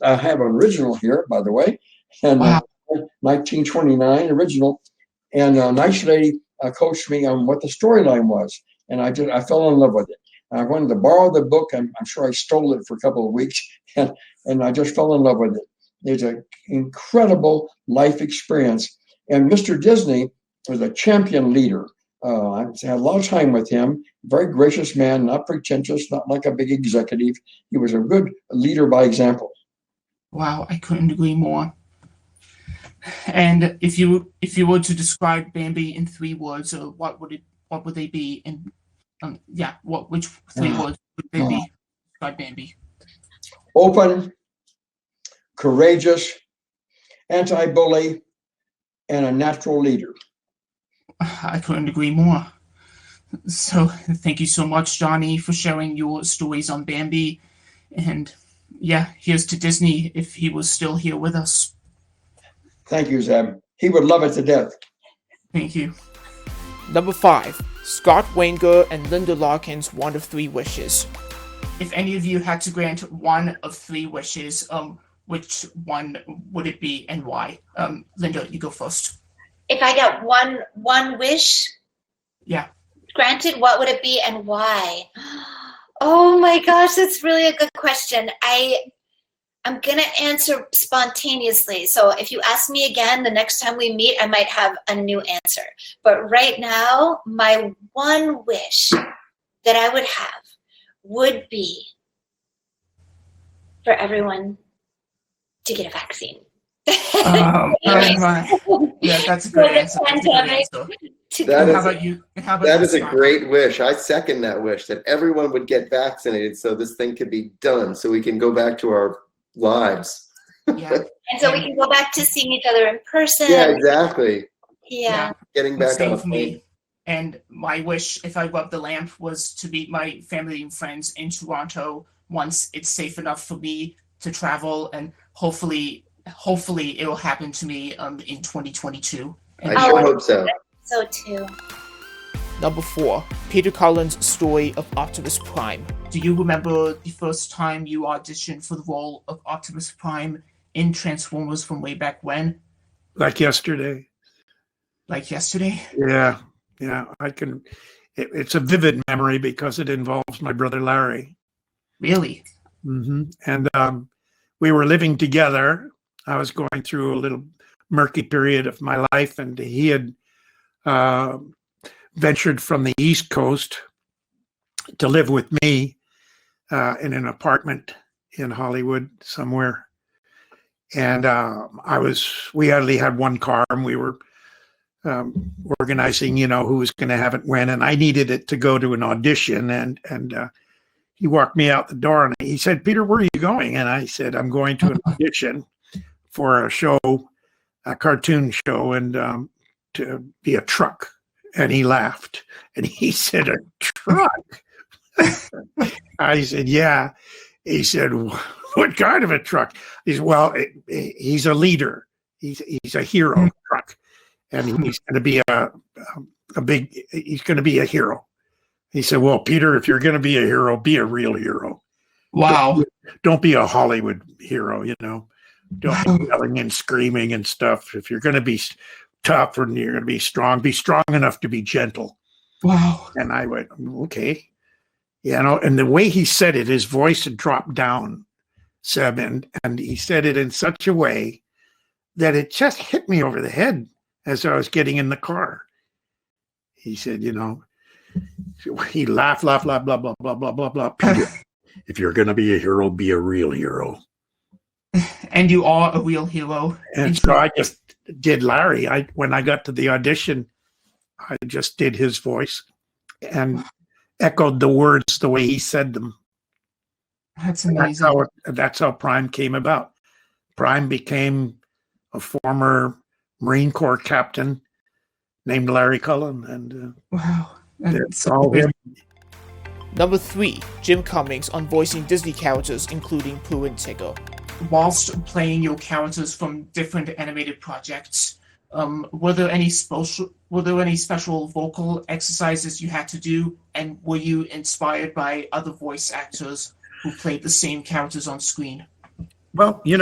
I have an original here, by the way, and 1929 original. And a nice lady coached me on what the storyline was, and I fell in love with it. I wanted to borrow the book, and I'm sure I stole it for a couple of weeks, and I just fell in love with it. It's an incredible life experience. And Mr. Disney was a champion leader. I had a lot of time with him. Very gracious man, not pretentious, not like a big executive. He was a good leader by example. Wow, I couldn't agree more. And if you were to describe Bambi in 3 words, what would they be? And which 3 words would they be? Describe Bambi. Open, courageous, anti-bully, and a natural leader. I couldn't agree more. So thank you so much, Johnny, for sharing your stories on Bambi. And here's to Disney if he was still here with us. Thank you, Zeb. He would love it to death. Thank you. Number 5, Scott Wanger and Linda Larkin's one of 3 wishes. If any of you had to grant one of 3 wishes, which one would it be and why? Linda, you go first. If I got one wish granted, what would it be and why? Oh my gosh, that's really a good question. I'm going to answer spontaneously. So if you ask me again the next time we meet, I might have a new answer. But right now, my one wish that I would have would be for everyone to get a vaccine. Yeah, that's a good answer. That is a great wish. I second that wish, that everyone would get vaccinated so this thing could be done, so we can go back to our lives. Yeah. And so we can go back to seeing each other in person. Yeah, exactly. Yeah. Getting back on a for me. And my wish, if I rubbed the lamp, was to meet my family and friends in Toronto once it's safe enough for me to travel, and hopefully it will happen to me in 2022. I sure hope so. So too. Number 4, Peter Cullen's story of Optimus Prime. Do you remember the first time you auditioned for the role of Optimus Prime in Transformers from way back when? Like yesterday. Like yesterday? Yeah, I can. It's a vivid memory because it involves my brother Larry. Really? Mm-hmm. And we were living together. I was going through a little murky period of my life, and he had ventured from the East Coast to live with me in an apartment in Hollywood somewhere. And we only had one car, and we were organizing, who was going to have it when, and I needed it to go to an audition. And he walked me out the door, and he said, "Peter, where are you going?" And I said, "I'm going to an audition for a show, a cartoon show, and to be a truck." And he laughed, and he said, "A truck?" I said, "Yeah." He said, "What kind of a truck?" He said, "Well, he's a leader. He's a hero truck, and he's going to be he's going to be a hero." He said, "Well, Peter, if you're going to be a hero, be a real hero. Wow. Don't be a Hollywood hero, Don't be yelling and screaming and stuff. If you're going to be tough and you're going to be strong enough to be gentle." Wow. And I went, "Okay." And the way he said it, his voice had dropped down, Seb, and he said it in such a way that it just hit me over the head as I was getting in the car. He said, he laughed, blah, blah, blah, blah, blah, blah, blah. "Peter, if you're going to be a hero, be a real hero." And you are a real hero. And so I just did Larry. When I got to the audition, I just did his voice and echoed the words the way he said them. That's amazing. That's how Prime came about. Prime became a former Marine Corps captain named Larry Cullen. And wow. That's all him. Number 3, Jim Cummings on voicing Disney characters, including Pooh and Tigger. Whilst playing your characters from different animated projects, were there any special vocal exercises you had to do, and were you inspired by other voice actors who played the same characters on screen? Well, I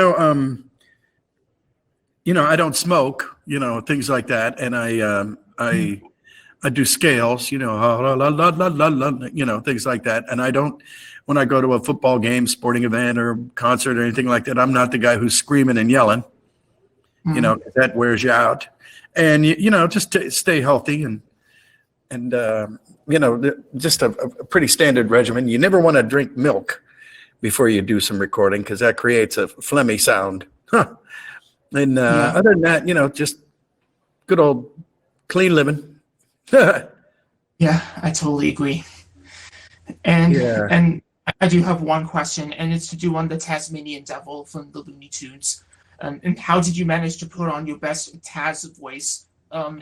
don't smoke, things like that. And I do scales, la, la, la, la, la, la, things like that. And I don't, when I go to a football game, sporting event, or concert or anything like that, I'm not the guy who's screaming and yelling. That wears you out. And just stay healthy and just a pretty standard regimen. You never want to drink milk before you do some recording, because that creates a phlegmy sound. And other than that, just good old clean living. Yeah, I totally agree. And I do have one question, and it's to do on the Tasmanian Devil from the Looney Tunes. And how did you manage to put on your best Taz voice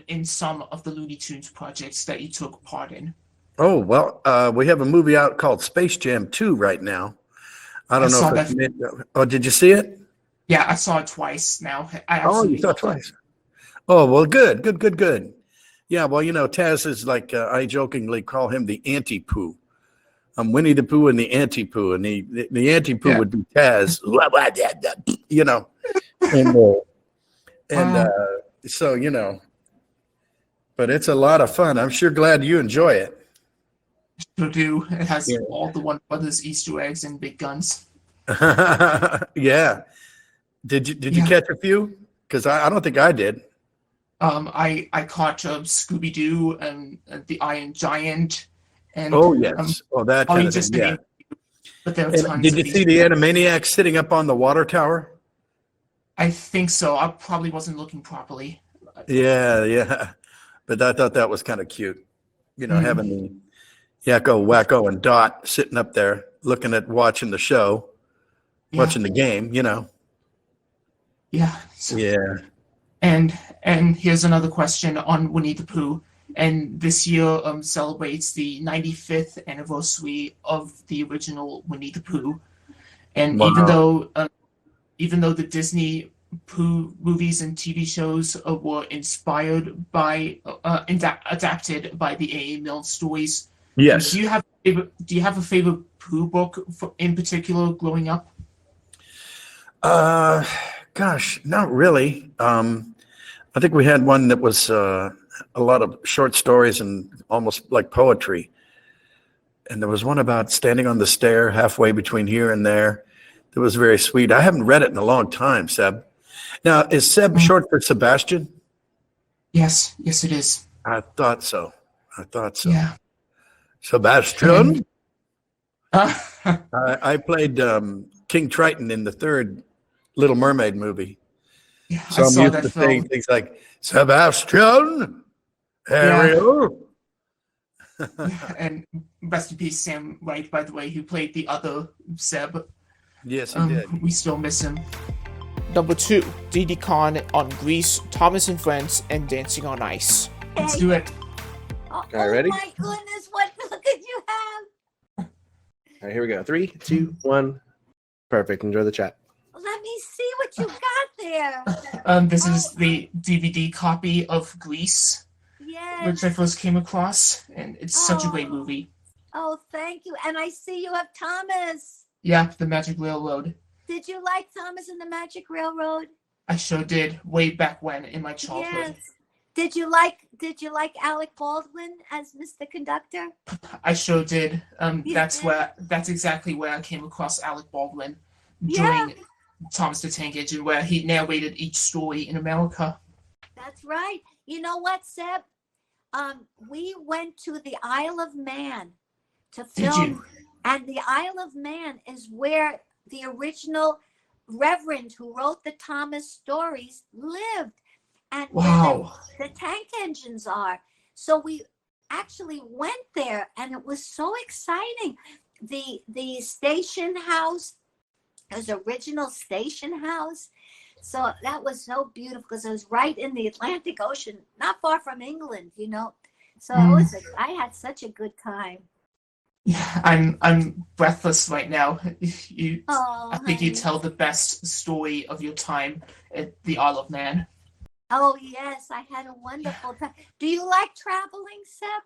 in some of the Looney Tunes projects that you took part in? Oh, well, we have a movie out called Space Jam 2 right now. I don't know if it's oh, did you see it? Yeah, I saw it twice now. You saw it twice. Oh, well, good. Yeah, well, Taz is like, I jokingly call him the anti-Pooh. I'm Winnie the Pooh and the anti-Pooh, and the anti-Pooh would be Taz, so, but it's a lot of fun. I'm sure glad you enjoy it. Sure do. It has all the One Brothers Easter eggs and big guns. Yeah. Did you catch a few? Because I don't think I did. I caught Scooby-Doo and the Iron Giant. And, yes. That kind of thing, yeah. But there are tons did you see the Animaniacs sitting up on the water tower? I think so. I probably wasn't looking properly. Yeah. But I thought that was kind of cute. Having the Yakko, Wacko, and Dot sitting up there watching the show, watching the game, Yeah. Yeah. And here's another question on Winnie the Pooh. And this year celebrates the 95th anniversary of the original Winnie the Pooh. And even though the Disney Pooh movies and TV shows were inspired by adapted by the A.A. Milne stories, yes. Do you have a favorite Pooh book in particular growing up? Gosh, not really. I think we had one that was a lot of short stories and almost like poetry. And there was one about standing on the stair halfway between here and there. That was very sweet. I haven't read it in a long time, Seb. Now, is Seb short for Sebastian? Yes, it is. I thought so. Yeah. Sebastian? I played King Triton in the third Little Mermaid movie. Yeah, so I'm used to saying things like, Sebastian, Ariel. And rest in peace, Sam Wright, by the way, who played the other Seb. Yes, he did. We still miss him. Number 2, Didi Conn on Grease, Thomas and Friends, and Dancing on Ice. Let's do it. All right, ready? Oh my goodness, what look did you have? All right, here we go. 3, 2, 1. Perfect. Enjoy the chat. Let me see what you got there. This is the DVD copy of Grease, which I first came across, and it's such a great movie. Oh, thank you. And I see you have Thomas. Yeah, The Magic Railroad. Did you like Thomas and the Magic Railroad? I sure did, way back when in my childhood. Yes. Did you like Alec Baldwin as Mr. Conductor? I sure did. That's exactly where I came across Alec Baldwin during Thomas the Tank Engine, where he narrated each story in America. That's right. You know what, Seb? We went to the Isle of Man to film, and the Isle of Man is where the original Reverend who wrote the Thomas stories lived, and where the tank engines are. So we actually went there, and it was so exciting. The station house, his original station house. So that was so beautiful because it was right in the Atlantic Ocean, not far from England, So it was I had such a good time. Yeah, I'm breathless right now. I think you tell the best story of your time at the Isle of Man. Oh yes, I had a wonderful time. Do you like traveling, Seb?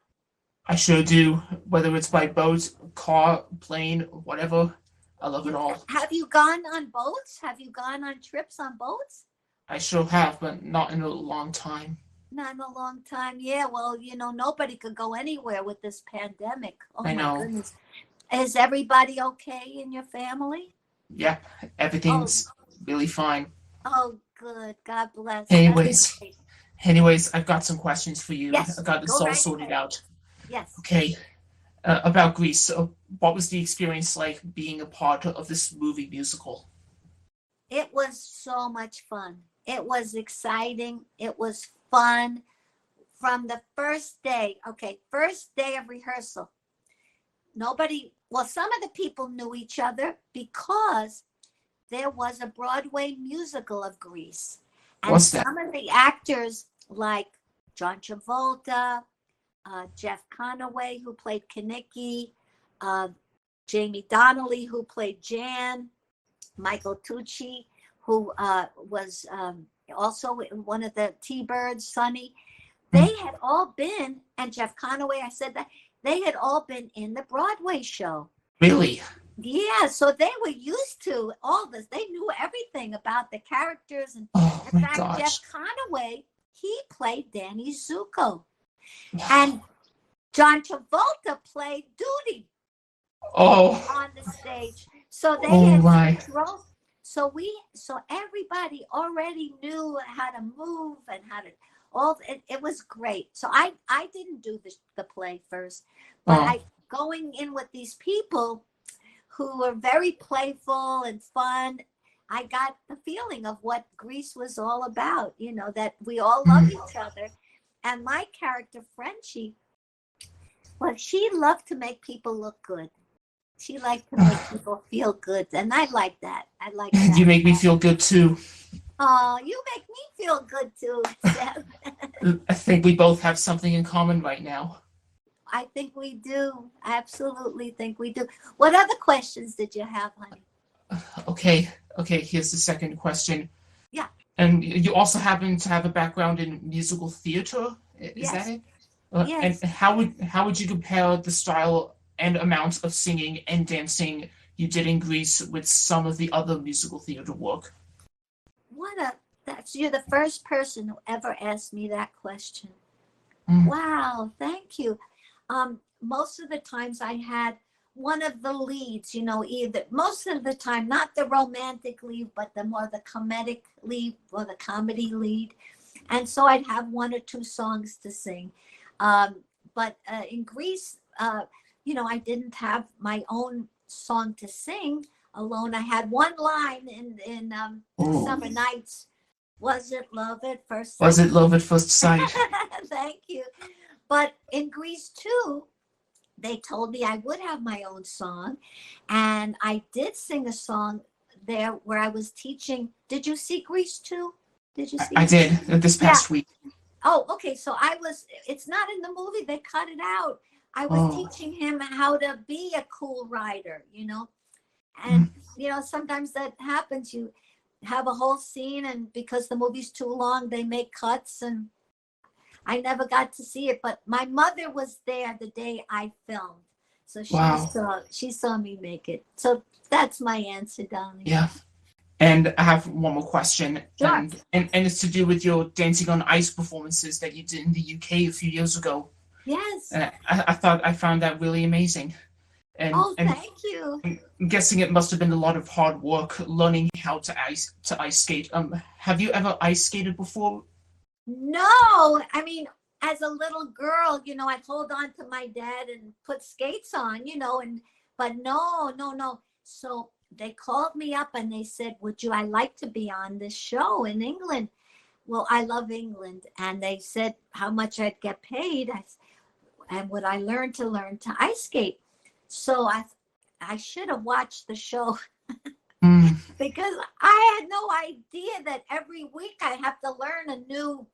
I sure do. Whether it's by boat, car, plane, whatever. I love it all. Have you gone on boats? Have you gone on trips on boats? I sure have, but not in a long time. Not in a long time. Yeah, well, nobody could go anywhere with this pandemic. Oh I my know. goodness. Is everybody okay in your family? Yep, everything's really fine. Oh, good. God bless. Anyways, I've got some questions for you. Yes, I got this go all right sorted ahead. out. Yes. Okay. About Greece. So, what was the experience like being a part of this movie musical? It was so much fun. It was exciting. It was fun from the first day. Okay, first day of rehearsal. Some of the people knew each other because there was a Broadway musical of Grease. And What's that? some of the actors like John Travolta, Jeff Conaway, who played Kenickie, Jamie Donnelly, who played Jan, Michael Tucci, who was also one of the T-Birds, Sonny. They had all been, and Jeff Conaway, I said that, they had all been in the Broadway show. Really? Yeah, so they were used to all this. They knew everything about the characters. And in fact, gosh. Jeff Conaway, he played Danny Zuko. And John Travolta played Didi on the stage. So they had control. So everybody already knew how to move and how to it was great. So I didn't do the play first, but going in with these people who were very playful and fun, I got the feeling of what Grease was all about, that we all love each other. And my character, Frenchie, well, she loved to make people look good. She liked to make people feel good. And I like that. I like that. You make me feel good too. Oh, you make me feel good too, Seth. I think we both have something in common right now. I think we do. I absolutely think we do. What other questions did you have, honey? Okay, here's the second question. Yeah. And you also happen to have a background in musical theater, is that it? Yes. And how would you compare the style and amount of singing and dancing you did in Greece with some of the other musical theater work? You're the first person who ever asked me that question. Wow, thank you. Most of the times I had one of the leads, most of the time, not the romantic lead, but the comedic lead or the comedy lead. And so I'd have one or two songs to sing. But in Greece, I didn't have my own song to sing alone. I had one line in Summer Nights. Was it love at first sight? Was it love at first sight? Thank you. But in Greece too, they told me I would have my own song. And I did sing a song there where I was teaching. Did you see Grease too? Did you see I did this past week. Oh, okay. So it's not in the movie. They cut it out. I was teaching him how to be a cool writer, and, sometimes that happens. You have a whole scene and because the movie's too long, they make cuts and I never got to see it, but my mother was there the day I filmed. So she saw me make it. So that's my answer, darling. Yeah. And I have one more question. Sure. And it's to do with your dancing on ice performances that you did in the UK a few years ago. Yes. I found that really amazing. Thank you. I'm guessing it must have been a lot of hard work learning how to ice skate. Have you ever ice skated before? No, I mean, as a little girl, I'd hold on to my dad and put skates on, but no. So they called me up and they said, I like to be on this show in England? Well, I love England. And they said how much I'd get paid and would I learn to ice skate? So I should have watched the show because I had no idea that every week I have to learn a new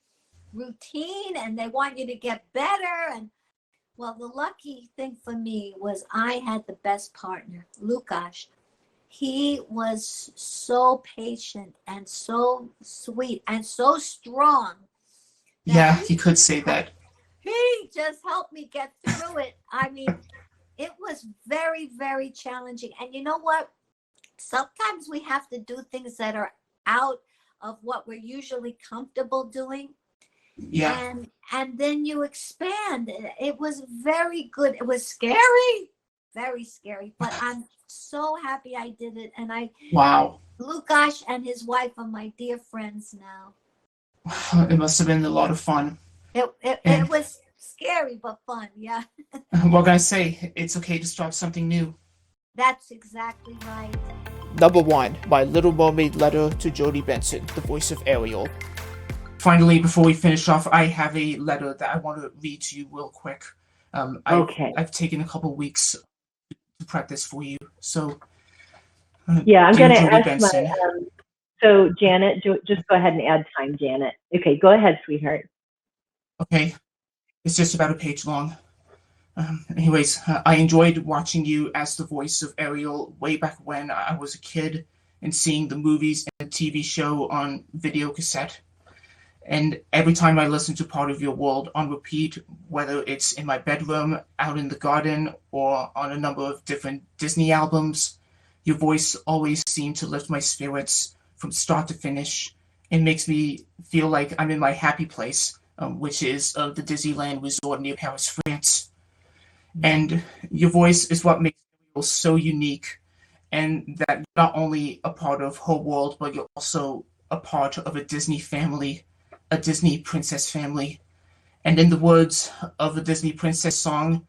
routine and they want you to get better. And well, the lucky thing for me was I had the best partner, Lukasz. He was so patient and so sweet and so strong. Yeah, you could say that. He just helped me get through it. I mean, it was very, very challenging. And you know what? Sometimes we have to do things that are out of what we're usually comfortable doing. Yeah. And then you expand. It was very good. It was scary, very scary, but I'm so happy I did it. And Wow. Lukash and his wife are my dear friends now. It must have been a lot of fun. It was scary but fun, yeah. What can I say? It's okay to start something new. That's exactly right. Number 1, My Little Mermaid Letter to Jodi Benson, the voice of Ariel. Finally, before we finish off, I have a letter that I want to read to you real quick. I've taken a couple weeks to prep this for you. So, yeah, I'm going to ask Benson. so Janet, just go ahead and add time, Janet. Okay, go ahead, sweetheart. Okay, it's just about a page long. Anyways, I enjoyed watching you as the voice of Ariel way back when I was a kid and seeing the movies and the TV show on video cassette. And every time I listen to part of your world on repeat, whether it's in my bedroom, out in the garden, or on a number of different Disney albums, your voice always seemed to lift my spirits from start to finish and makes me feel like I'm in my happy place, which is the Disneyland resort near Paris, France. And your voice is what makes Ariel so unique, and that you're not only a part of her world, but you're also a part of a Disney family, a Disney princess family. And in the words of a Disney princess song,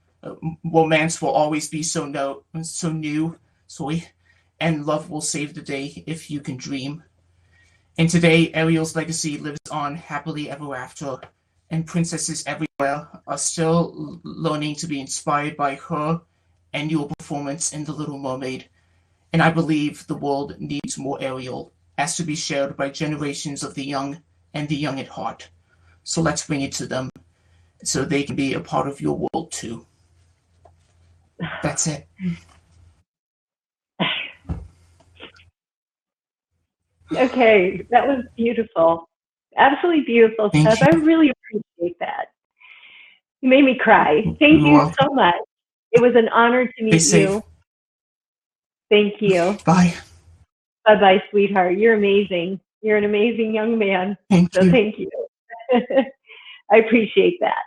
romance will always be so new, and love will save the day if you can dream. And today, Ariel's legacy lives on happily ever after, and princesses everywhere are still learning to be inspired by her and your performance in The Little Mermaid. And I believe the world needs more Ariel, as to be shared by generations of the young and the young at heart. So let's bring it to them, so they can be a part of your world too. That's it. Okay, that was beautiful. Absolutely beautiful, Seth. I really appreciate that. You made me cry. Thank you so much. It was an honor to meet you. Thank you. Bye. Bye-bye, sweetheart. You're amazing. You're an amazing young man. Thank you. I appreciate that.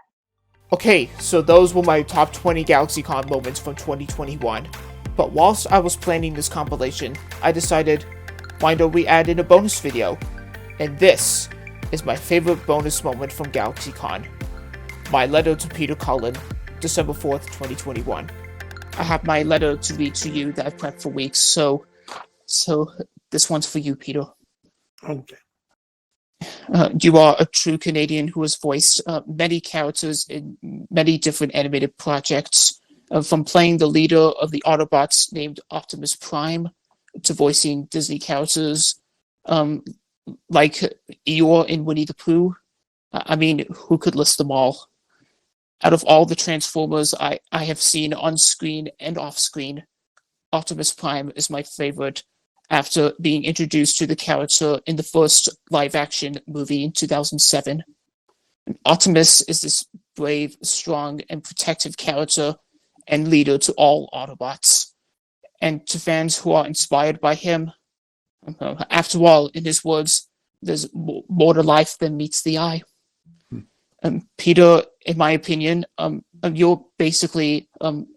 Okay, so those were my top 20 GalaxyCon moments from 2021. But whilst I was planning this compilation, I decided, why don't we add in a bonus video? And this is my favorite bonus moment from GalaxyCon. My letter to Peter Cullen, December 4th, 2021. I have my letter to read to you that I've prepped for weeks, so this one's for you, Peter. Okay. You are a true Canadian who has voiced many characters in many different animated projects, from playing the leader of the Autobots named Optimus Prime to voicing Disney characters like Eeyore in Winnie the Pooh. I mean, who could list them all? Out of all the Transformers I have seen on screen and off screen, Optimus Prime is my favorite after being introduced to the character in the first live-action movie in 2007. Optimus is this brave, strong, and protective character and leader to all Autobots. And to fans who are inspired by him, after all, in his words, there's more to life than meets the eye. Peter, in my opinion, you're basically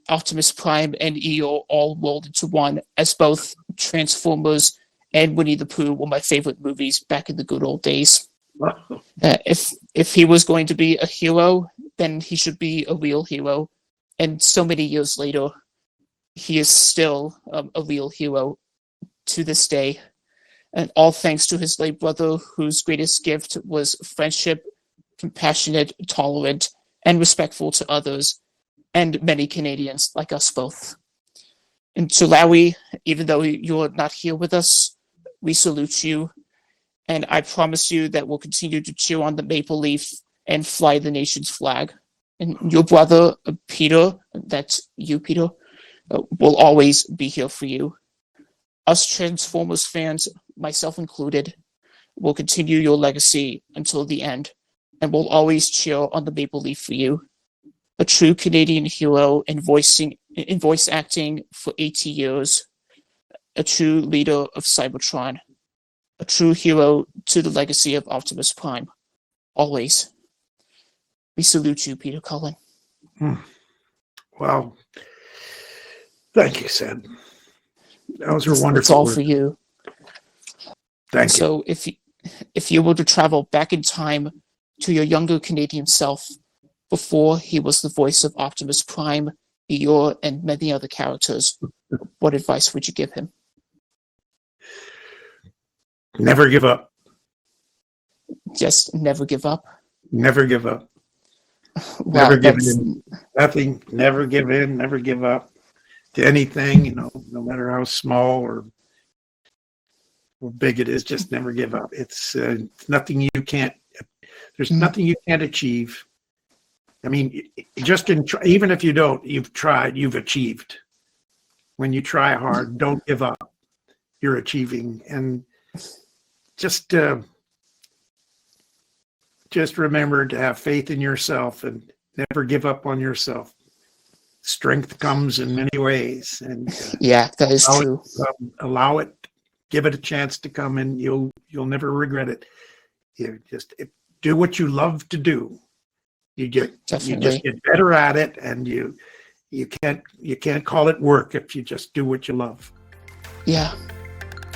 Optimus Prime and Eeyore all rolled into one, as both Transformers and Winnie the Pooh were my favorite movies back in the good old days. If he was going to be a hero, then he should be a real hero. And so many years later, he is still a real hero to this day. And all thanks to his late brother, whose greatest gift was friendship, compassionate, tolerant, and respectful to others, and many Canadians like us both. And to Larry, even though you're not here with us, we salute you, and I promise you that we'll continue to cheer on the maple leaf and fly the nation's flag. And your brother, Peter, that's you, Peter, will always be here for you. Us Transformers fans, myself included, will continue your legacy until the end, and will always cheer on the maple leaf for you. A true Canadian hero in voice acting for 80 years, a true leader of Cybertron. a true hero to the legacy of Optimus Prime. Always. We salute you, Peter Cullen. Well, thank you, Seth. Those are wonderful. It's all for you. Thank you. So if you were to travel back in time to your younger Canadian self before he was the voice of Optimus Prime, Eeyore, and many other characters, what advice would you give him? Never give up. Just never give up? Never give up. Wow, never give in. Nothing. Never give in. Never give up to anything, no matter how small or big it is. Just never give up. It's nothing you can't. There's nothing you can't achieve. I mean, even if you don't, you've tried, you've achieved. When you try hard, don't give up. You're achieving, and just remember to have faith in yourself and never give up on yourself. Strength comes in many ways, and yeah, that is true. Allow it, give it a chance to come, and you'll never regret it. You just do what you love to do. You just get better at it, and you can't call it work if you just do what you love. Yeah.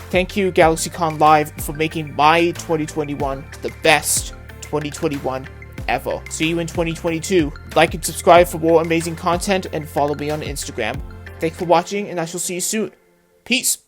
Thank you, GalaxyCon Live, for making my 2021 the best 2021 ever. See you in 2022. Like and subscribe for more amazing content, and follow me on Instagram. Thanks for watching, and I shall see you soon. Peace.